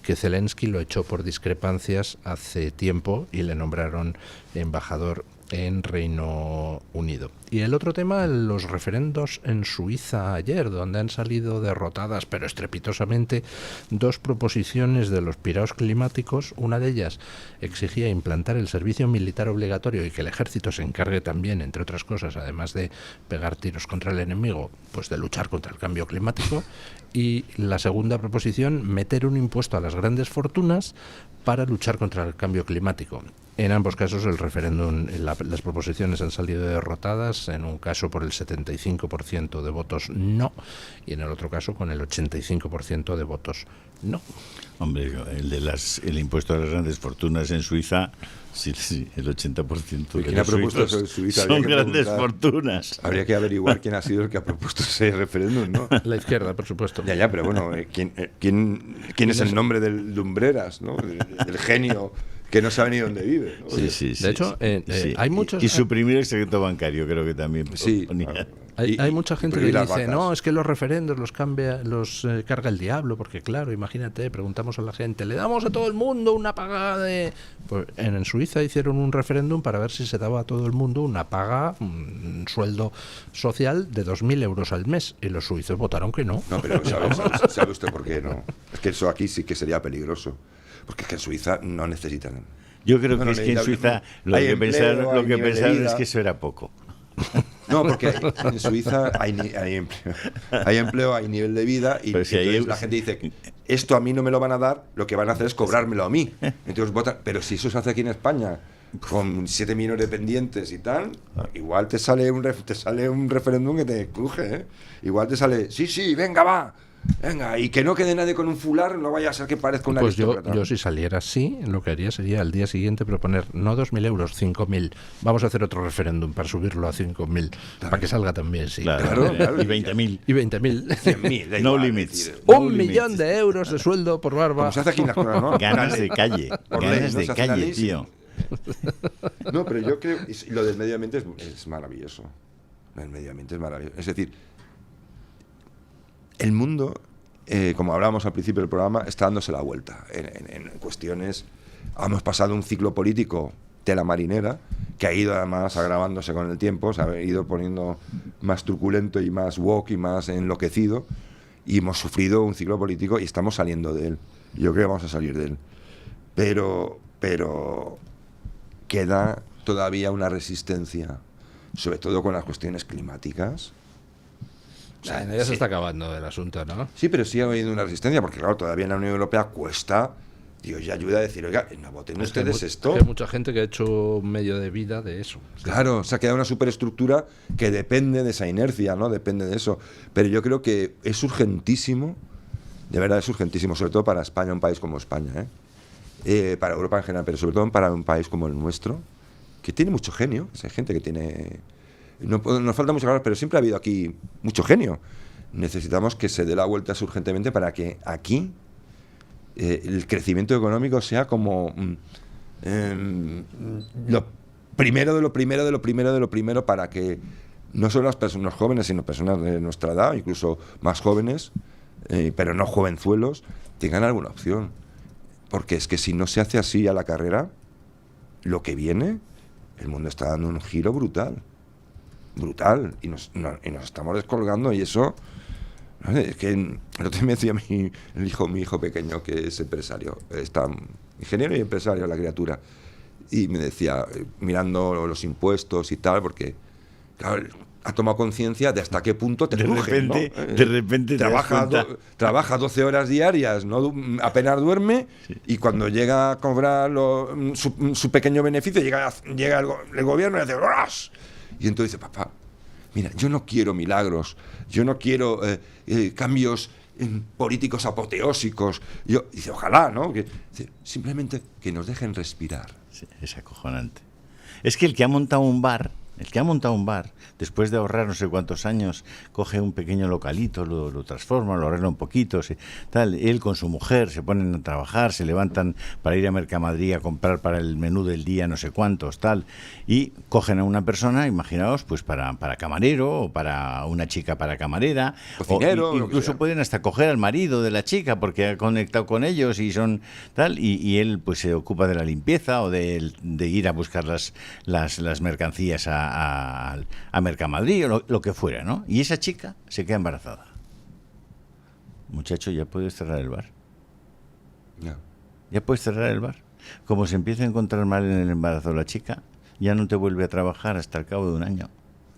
que Zelensky lo echó por discrepancias hace tiempo y le nombraron embajador en Reino Unido. Y el otro tema, los referendos en Suiza ayer, donde han salido derrotadas, pero estrepitosamente, dos proposiciones de los piraos climáticos. Una de ellas exigía implantar el servicio militar obligatorio y que el ejército se encargue también, entre otras cosas, además de pegar tiros contra el enemigo, pues de luchar contra el cambio climático. Y la segunda proposición, meter un impuesto a las grandes fortunas para luchar contra el cambio climático. En ambos casos el referéndum, las proposiciones han salido derrotadas, en un caso por el 75% de votos no, y en el otro caso con el 85% de votos no. Hombre, el impuesto a las grandes fortunas en Suiza, sí, el 80% de los suizos son grandes fortunas. Habría que averiguar quién ha sido el que ha propuesto ese referéndum, ¿no? La izquierda, por supuesto. Ya, pero bueno, ¿quién es el nombre del Lumbreras, ¿no? Del genio que no sabe ni dónde vive, ¿no? Sí. De hecho, hay muchos... Y suprimir el secreto bancario, creo que también ponía. Hay mucha gente que dice, no, es que los referendos los carga el diablo, porque claro, imagínate, preguntamos a la gente, le damos a todo el mundo una paga de... Pues en Suiza hicieron un referéndum para ver si se daba a todo el mundo una paga, un sueldo social de 2.000 euros al mes, y los suizos votaron que no. No, pero ¿sabe usted por qué no? Es que eso aquí sí que sería peligroso, porque es que en Suiza no necesitan... Yo creo que es que en Suiza lo que pensaron es que eso era poco. No, porque en Suiza hay empleo, hay nivel de vida y Pero si entonces hay- la gente dice, esto a mí no me lo van a dar, lo que van a hacer es cobrármelo a mí. Entonces votan, pero si eso se hace aquí en España, con 7 millones de dependientes y tal, igual te sale un referéndum que te cruje, ¿eh? Igual te sale, sí, venga, va. Venga, y que no quede nadie con un fular, no vaya a ser que parezca un Pues yo aristócrata. si saliera así, lo que haría sería al día siguiente proponer no 2.000 euros, 5.000. Vamos a hacer otro referéndum para subirlo a 5.000, para que salga también, sí. Claro. Y 20.000. Y 20.000. 100.000, da No igual, limits. es decir, No Un limits. millón de euros de sueldo por barba. como se hace aquí en las cosas, ¿no? Ganas de calle. Por ley, Ganas ¿no? de Se hace una calle, ley sin- tío. No, pero yo creo y lo del medio ambiente es maravilloso. El medio ambiente es maravilloso. Es decir, el mundo, como hablábamos al principio del programa, está dándose la vuelta en cuestiones. Hemos pasado un ciclo político tela marinera que ha ido además agravándose con el tiempo, se ha ido poniendo más truculento y más woke y más enloquecido, y hemos sufrido un ciclo político y estamos saliendo de él. Yo creo que vamos a salir de él. Pero queda todavía una resistencia, sobre todo con las cuestiones climáticas. Ya se está acabando el asunto, ¿no? Sí, pero sí ha habido una resistencia, porque claro, todavía en la Unión Europea cuesta, Dios, ya ayuda a decir, oiga, no voten Es que ustedes hay esto. hay mucha gente que ha hecho un medio de vida de eso. Claro, se ha quedado una superestructura que depende de esa inercia, ¿no? Depende de eso. Pero yo creo que es urgentísimo, de verdad es urgentísimo, sobre todo para España, un país como España, para Europa en general, pero sobre todo para un país como el nuestro, que tiene mucho genio. Hay gente que tiene... nos falta mucho claro, pero siempre ha habido aquí mucho genio. Necesitamos que se dé la vuelta urgentemente para que aquí el crecimiento económico sea como lo primero de lo primero de lo primero de lo primero, para que no solo las personas jóvenes, sino personas de nuestra edad, incluso más jóvenes, pero no jovenzuelos, tengan alguna opción. Porque es que si no se hace así a la carrera, lo que viene, el mundo está dando un giro brutal. Brutal. Y nos estamos descolgando, y eso... No sé, es que el otro día me decía mi hijo pequeño, que es empresario, está ingeniero y empresario la criatura, y me decía, mirando los impuestos y tal, porque claro, ha tomado conciencia de hasta qué punto te crujen, ¿no? De repente te das cuenta. Trabaja 12 horas diarias, no apenas duerme, y cuando llega a cobrar su pequeño beneficio, llega el gobierno y hace ¡ras! Y entonces dice, papá, mira, yo no quiero milagros, yo no quiero cambios políticos apoteósicos. Dice, ojalá, ¿no? Simplemente que nos dejen respirar. Sí, es acojonante. Es que el que ha montado un bar, después de ahorrar no sé cuántos años, coge un pequeño localito, lo transforma, lo arregla un poquito, tal. Él con su mujer se ponen a trabajar, se levantan para ir a Mercamadrid a comprar para el menú del día no sé cuántos, tal, y cogen a una persona, imaginaos, pues para camarero, o para una chica para camarera, cocinero, o incluso pueden hasta coger al marido de la chica porque ha conectado con ellos y son tal, y él pues se ocupa de la limpieza o de ir a buscar las mercancías a Mercamadrid o lo que fuera, ¿no? Y esa chica se queda embarazada. Muchacho, ya puedes cerrar el bar. Ya puedes cerrar el bar. Como se empieza a encontrar mal en el embarazo la chica, ya no te vuelve a trabajar hasta el cabo de un año,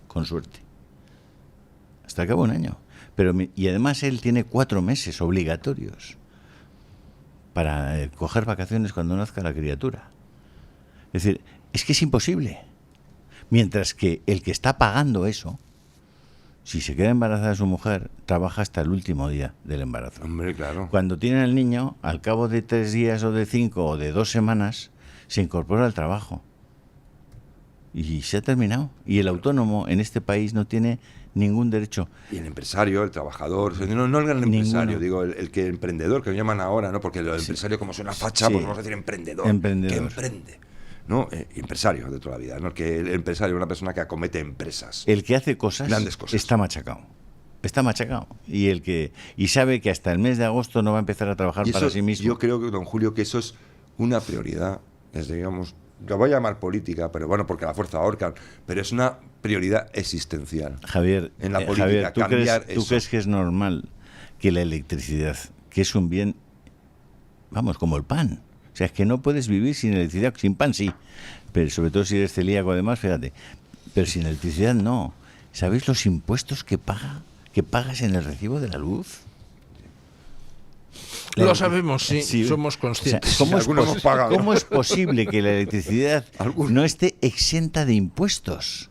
con suerte. Hasta el cabo de un año. Y además él tiene 4 meses obligatorios para coger vacaciones cuando nazca la criatura. Es decir, es que es imposible. Mientras que el que está pagando eso, si se queda embarazada su mujer, trabaja hasta el último día del embarazo. Hombre, claro. Cuando tienen al niño, al cabo de 3 días o de 5 o de 2 semanas, se incorpora al trabajo. Y se ha terminado. Y el autónomo en este país no tiene ningún derecho. Y el empresario, el trabajador, no el gran empresario, digo, el que emprendedor, que lo llaman ahora, ¿no? Porque el empresario, como suena facha, pues vamos a decir emprendedor. Emprendedor. Que emprende. ¿No? Empresario de toda la vida, ¿no? Que el empresario es una persona que acomete empresas. El que hace cosas, grandes cosas. Está machacado. Y sabe que hasta el mes de agosto no va a empezar a trabajar y para eso, sí mismo. Yo creo que, don Julio, que eso es una prioridad, digamos, lo voy a llamar política, pero bueno, porque la fuerza ahorca, pero es una prioridad existencial. Javier, en la política, Javier, ¿tú eso. crees que es normal que la electricidad, que es un bien, vamos, como el pan? O sea, es que no puedes vivir sin electricidad, sin pan sí, pero sobre todo si eres celíaco además, fíjate, pero sin electricidad no. ¿Sabéis los impuestos que pagas en el recibo de la luz? Lo sabemos, sí, somos conscientes. O sea, Algunos pagan. ¿Cómo es posible que la electricidad no esté exenta de impuestos?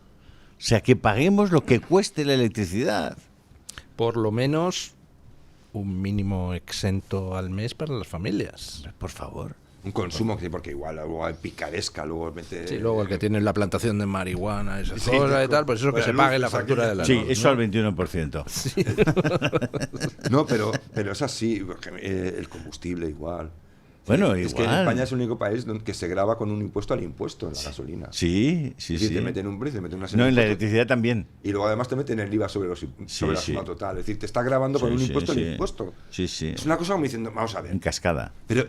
O sea, que paguemos lo que cueste la electricidad. Por lo menos un mínimo exento al mes para las familias. Por favor. Un consumo, porque igual luego hay picaresca, luego mete... Sí, luego el que tiene la plantación de marihuana, esas Sí, cosas y tal, pues eso que se pague la factura de la Sí, luz, eso ¿no? al 21%. No, pero es así, porque, el combustible igual. Bueno, Es que igual. España es el único país que se graba con un impuesto al impuesto en la gasolina. Sí. Y te meten un precio, te meten una serie No, de en la impuestos. electricidad también. Y luego además te meten el IVA sobre la sí. suma total. Es decir, te está grabando con un impuesto el impuesto. Sí. Es una cosa como diciendo, vamos a En ver. cascada. Pero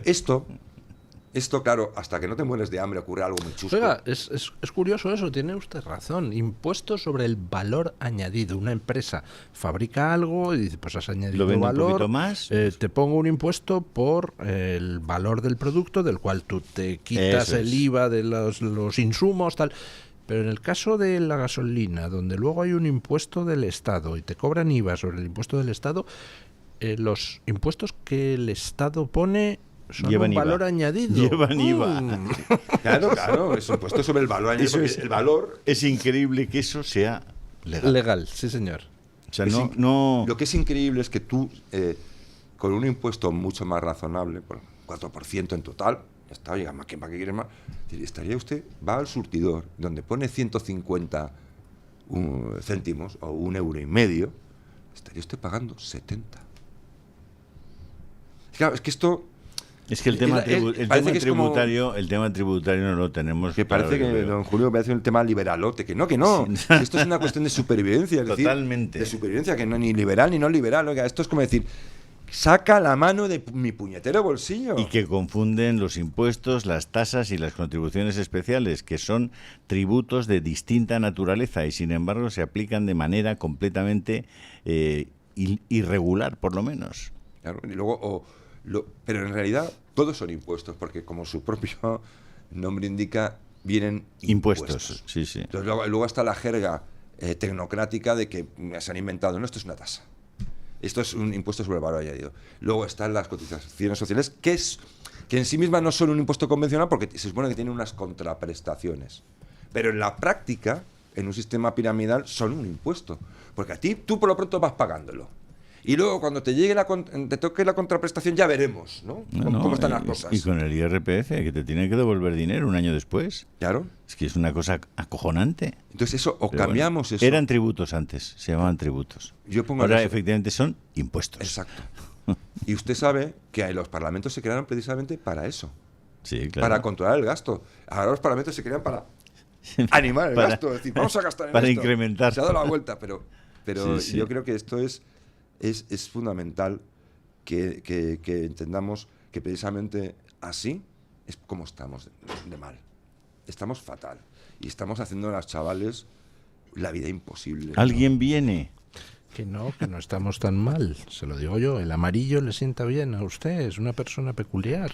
esto, claro, hasta que no te mueres de hambre ocurre algo muy chusco. Oiga, es curioso eso, tiene usted razón. Impuestos sobre el valor añadido. Una empresa fabrica algo y dice, pues has añadido Lo vende un valor. poquito más. Te pongo un impuesto por el valor del producto, del cual tú te quitas Eso el es. IVA de los insumos, tal. Pero en el caso de la gasolina, donde luego hay un impuesto del Estado y te cobran IVA sobre el impuesto del Estado, los impuestos que el Estado pone son Llevan un IVA. valor añadido. Llevan IVA. Claro, es impuesto sobre el valor añadido. Eso Porque es- el valor, Es increíble que eso sea legal. Legal, sí señor. O sea, es no, inc- no... Lo que es increíble es que tú, con un impuesto mucho más razonable, por 4% en total, ya está, oiga, ¿para qué quieres más? Estaría usted, va al surtidor, donde pone 150 céntimos o 1,5 €, estaría usted pagando 70. Claro, es que esto... Es que el tema, parece que es como- el tema tributario no lo tenemos. Que parece claro, yo que creo. don Julio parece un tema liberalote, que no. Sí. Que esto es una cuestión de supervivencia. Es decir, Totalmente. de supervivencia, que no ni liberal ni no liberal. Oiga, esto es como decir, saca la mano de mi puñetero bolsillo. Y que confunden los impuestos, las tasas y las contribuciones especiales, que son tributos de distinta naturaleza y sin embargo se aplican de manera completamente irregular, por lo menos. Claro, y luego, pero en realidad todos son impuestos, porque como su propio nombre indica, vienen Impuestos, sí. Entonces luego está la jerga tecnocrática de que se han inventado, no, esto es una tasa. Esto es un impuesto sobre el valor añadido. Luego están las cotizaciones sociales, que en sí mismas no son un impuesto convencional porque se supone que tienen unas contraprestaciones. Pero en la práctica, en un sistema piramidal, son un impuesto. Porque a ti, tú por lo pronto vas pagándolo. Y luego cuando te llegue te toque la contraprestación ya veremos, ¿no? ¿Cómo están las cosas? Y con el IRPF, que te tiene que devolver dinero un año después. Claro. Es que es una cosa acojonante. Entonces eso, o Pero cambiamos bueno, eso. Eran tributos antes, se llamaban tributos. Yo pongo Ahora eso. efectivamente son impuestos. Exacto. Y usted sabe que los parlamentos se crearon precisamente para eso. Sí, claro. Para controlar el gasto. Ahora los parlamentos se crean para animar el gasto. Es decir, vamos a gastar en para esto. incrementar. Se ha dado la vuelta, pero Sí. yo creo que esto es fundamental que entendamos que precisamente así es como estamos de mal. Estamos fatal. Y estamos haciendo a los chavales la vida imposible. Alguien viene. Que no estamos tan mal. Se lo digo yo, el amarillo le sienta bien a usted, es una persona peculiar.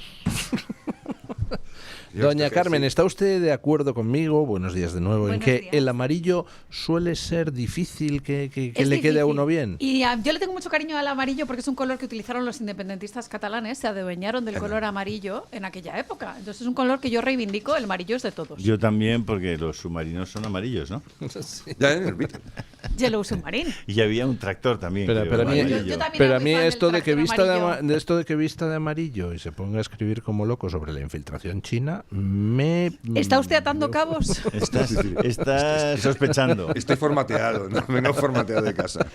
Doña Carmen, ¿está usted de acuerdo conmigo? Buenos días de nuevo. Buenos en que días. el amarillo suele ser difícil que Es le quede a difícil. uno bien. Y yo le tengo mucho cariño al amarillo porque es un color que utilizaron los independentistas catalanes, se adueñaron del color amarillo en aquella época. Entonces es un color que yo reivindico, el amarillo es de todos. Yo también, porque los submarinos son amarillos, ¿no? Sí. Ya en el Beatle. Yellow Submarine. Y había un tractor también. Pero, que pero a era mí, amarillo. Yo también pero a era mí muy fan esto del de que tractor amarillo. esto de que vista de amarillo y se ponga a escribir como loco sobre la infiltración china, me... ¿Está usted atando cabos? Estás sospechando. Estoy formateado, ¿no? Vengo formateado de casa.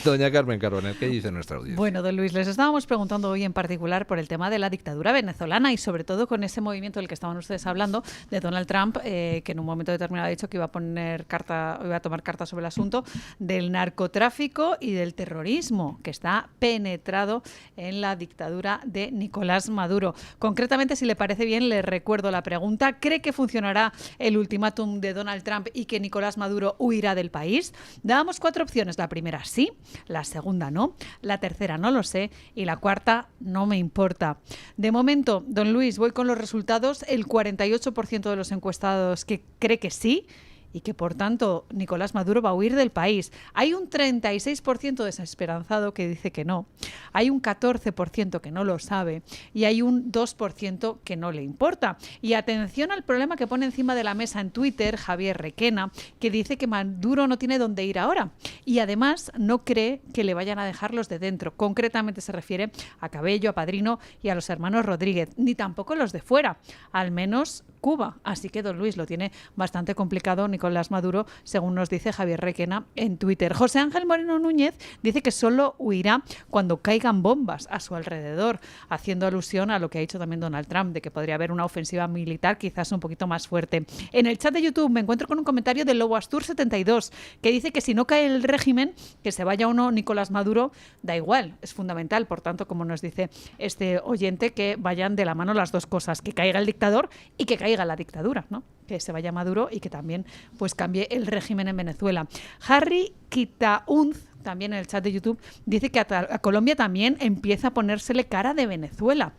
Doña Carmen Carbonell, ¿qué dice nuestra audiencia? Bueno, don Luis, les estábamos preguntando hoy en particular por el tema de la dictadura venezolana y sobre todo con ese movimiento del que estaban ustedes hablando de Donald Trump, que en un momento determinado ha dicho que iba a tomar carta sobre el asunto del narcotráfico y del terrorismo que está penetrado en la dictadura de Nicolás Maduro. Concretamente, si le parece bien, le recuerdo la pregunta. ¿Cree que funcionará el ultimátum de Donald Trump y que Nicolás Maduro huirá del país? Dábamos 4 opciones. La primera sí, la segunda no, la tercera no lo sé y la cuarta no me importa. De momento, don Luis, voy con los resultados. El 48% de los encuestados que cree que sí y que por tanto Nicolás Maduro va a huir del país. Hay un 36% desesperanzado que dice que no, hay un 14% que no lo sabe y hay un 2% que no le importa. Y atención al problema que pone encima de la mesa en Twitter Javier Requena, que dice que Maduro no tiene dónde ir ahora y además no cree que le vayan a dejar los de dentro. Concretamente se refiere a Cabello, a Padrino y a los hermanos Rodríguez, ni tampoco los de fuera, al menos Cuba. Así que don Luis lo tiene bastante complicado Nicolás Maduro, según nos dice Javier Requena en Twitter. José Ángel Moreno Núñez dice que solo huirá cuando caigan bombas a su alrededor, haciendo alusión a lo que ha dicho también Donald Trump, de que podría haber una ofensiva militar quizás un poquito más fuerte. En el chat de YouTube me encuentro con un comentario de Lobo Astur 72, que dice que si no cae el régimen, que se vaya o no Nicolás Maduro, da igual, es fundamental. Por tanto, como nos dice este oyente, que vayan de la mano las dos cosas, que caiga el dictador y que caiga la dictadura, ¿no? Que se vaya Maduro y que también pues cambie el régimen en Venezuela. Harry Quitaunz, también en el chat de YouTube, dice que a Colombia también empieza a ponérsele cara de Venezuela.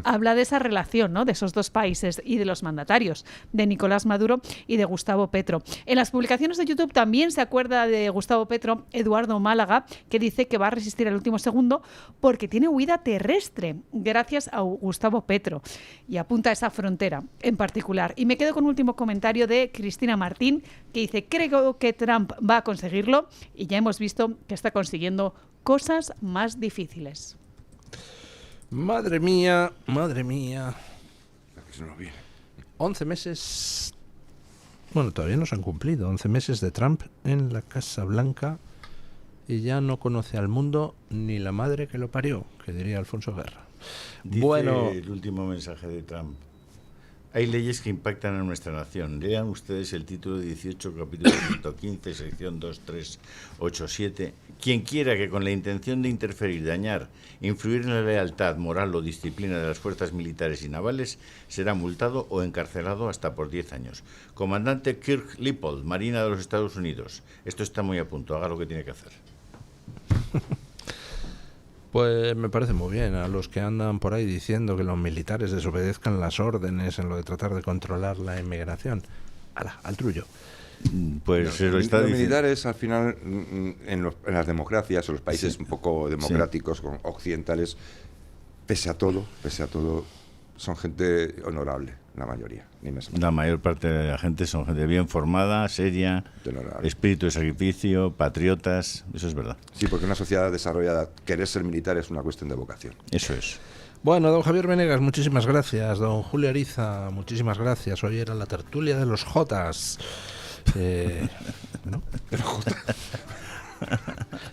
Habla de esa relación, ¿no?, de esos dos países y de los mandatarios, de Nicolás Maduro y de Gustavo Petro. En las publicaciones de YouTube también se acuerda de Gustavo Petro Eduardo Málaga, que dice que va a resistir al último segundo porque tiene huida terrestre, gracias a Gustavo Petro, y apunta a esa frontera en particular. Y me quedo con un último comentario de Cristina Martín, que dice: creo que Trump va a conseguirlo y ya hemos visto que está consiguiendo cosas más difíciles. Madre mía, madre mía. 11 meses... Bueno, todavía no se han cumplido. 11 meses de Trump en la Casa Blanca y ya no conoce al mundo ni la madre que lo parió, que diría Alfonso Guerra. Dice Bueno, el último mensaje de Trump: hay leyes que impactan a nuestra nación. Lean ustedes el título 18, capítulo 115, sección 2387. Quien quiera que con la intención de interferir, dañar, influir en la lealtad, moral o disciplina de las fuerzas militares y navales será multado o encarcelado hasta por 10 años. Comandante Kirk Lippold, Marina de los Estados Unidos. Esto está muy a punto. Haga lo que tiene que hacer. pues me parece muy bien a los que andan por ahí diciendo que los militares desobedezcan las órdenes en lo de tratar de controlar la inmigración. ¡Hala, al trullo! Pues se lo está los diciendo. militares, al final, en las democracias o los países un poco democráticos, occidentales, pese a todo, son gente honorable, la mayoría. Ni me La mayor parte de la gente son gente bien formada, seria, honorable. espíritu de sacrificio, patriotas. Eso es verdad. Sí, porque una sociedad desarrollada, querer ser militar es una cuestión de vocación. Eso es. Bueno, don Javier Venegas, muchísimas gracias. Don Julio Ariza, muchísimas gracias. Hoy era la tertulia de los Jotas. ¿No?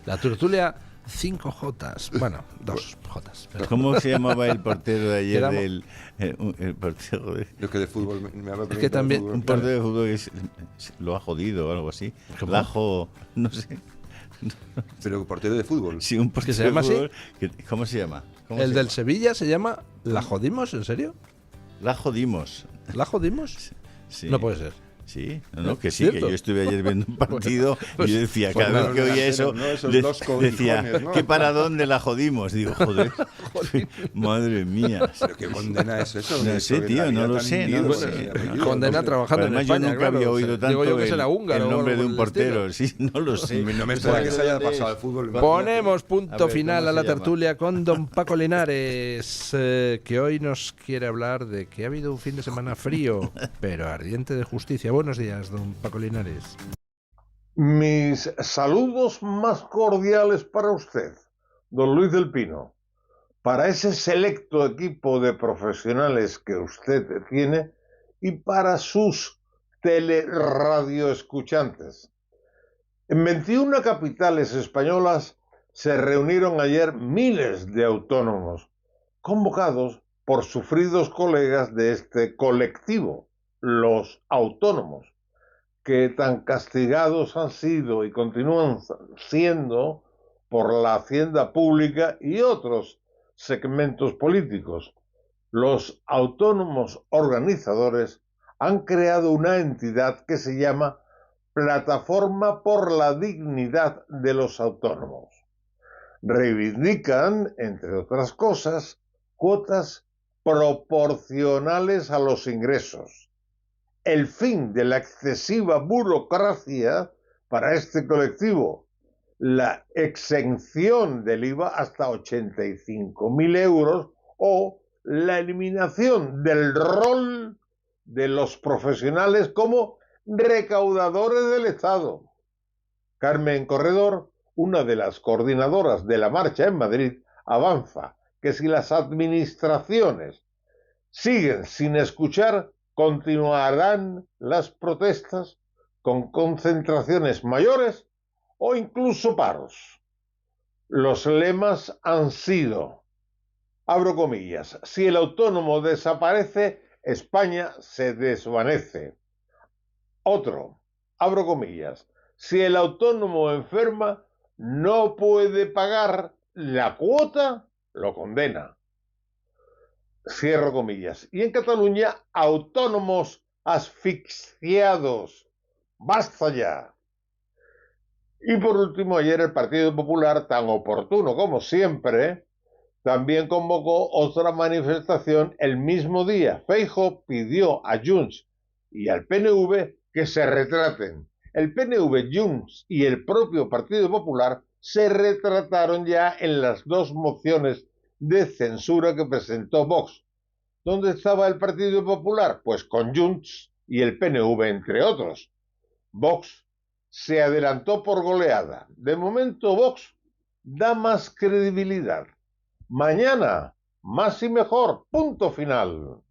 La tertulia 5 Jotas. Bueno, 2 Jotas. Pero... ¿Cómo se llamaba el portero de ayer? Éramos... El portero de... Yo que de fútbol me había Es que también Un portero de fútbol que lo ha jodido o algo así. Lajo, no sé. Pero portero de fútbol. Sí, un portero ¿Que se llama de fútbol. ¿Cómo se llama? El del Sevilla se llama ¿La Jodimos? ¿En serio? La jodimos. ¿La Jodimos? Sí. No puede ser. Sí, no, que sí, ¿Cierto? que yo estuve ayer viendo un partido pues, y yo decía, pues cada no, vez que oía eso, ¿no? Esos dos decía, cobijones, ¿no? ¿qué para dónde la jodimos? Digo, joder, madre mía. ¿Pero qué condena es eso? No sé, tío, no lo sé. No lo sé. Condena trabajando en Además, España, yo nunca claro, había o sea, oído digo yo tanto que será húngaro el o nombre algo de un por el portero. estilo. Sí, no lo sé. No me extraña que se haya pasado al fútbol. Ponemos A punto ver, final ¿cómo a la se llama? tertulia con don Paco Linares, que hoy nos quiere hablar de que ha habido un fin de semana frío, pero ardiente de justicia. Buenos días, don Paco Linares. Mis saludos más cordiales para usted, don Luis del Pino, para ese selecto equipo de profesionales que usted tiene y para sus teleradioescuchantes. En 21 capitales españolas se reunieron ayer miles de autónomos, convocados por sufridos colegas de este colectivo, los autónomos, que tan castigados han sido y continúan siendo por la hacienda pública y otros segmentos políticos. Los autónomos organizadores han creado una entidad que se llama Plataforma por la Dignidad de los Autónomos. Reivindican, entre otras cosas, cuotas proporcionales a los ingresos, el fin de la excesiva burocracia para este colectivo, la exención del IVA hasta 85.000 euros o la eliminación del rol de los profesionales como recaudadores del Estado. Carmen Corredor, una de las coordinadoras de la marcha en Madrid, avanza que si las administraciones siguen sin escuchar, continuarán las protestas con concentraciones mayores o incluso paros. Los lemas han sido, abro comillas, si el autónomo desaparece, España se desvanece. Otro, abro comillas, si el autónomo enferma, no puede pagar la cuota, lo condena. Cierro comillas. Y en Cataluña, autónomos asfixiados. ¡Basta ya! Y por último, ayer el Partido Popular, tan oportuno como siempre, también convocó otra manifestación el mismo día. Feijóo pidió a Junts y al PNV que se retraten. El PNV, Junts y el propio Partido Popular se retrataron ya en las dos mociones de censura que presentó Vox. ¿Dónde estaba el Partido Popular? Pues con Junts y el PNV, entre otros. Vox se adelantó por goleada. De momento, Vox da más credibilidad. Mañana, más y mejor. Punto final.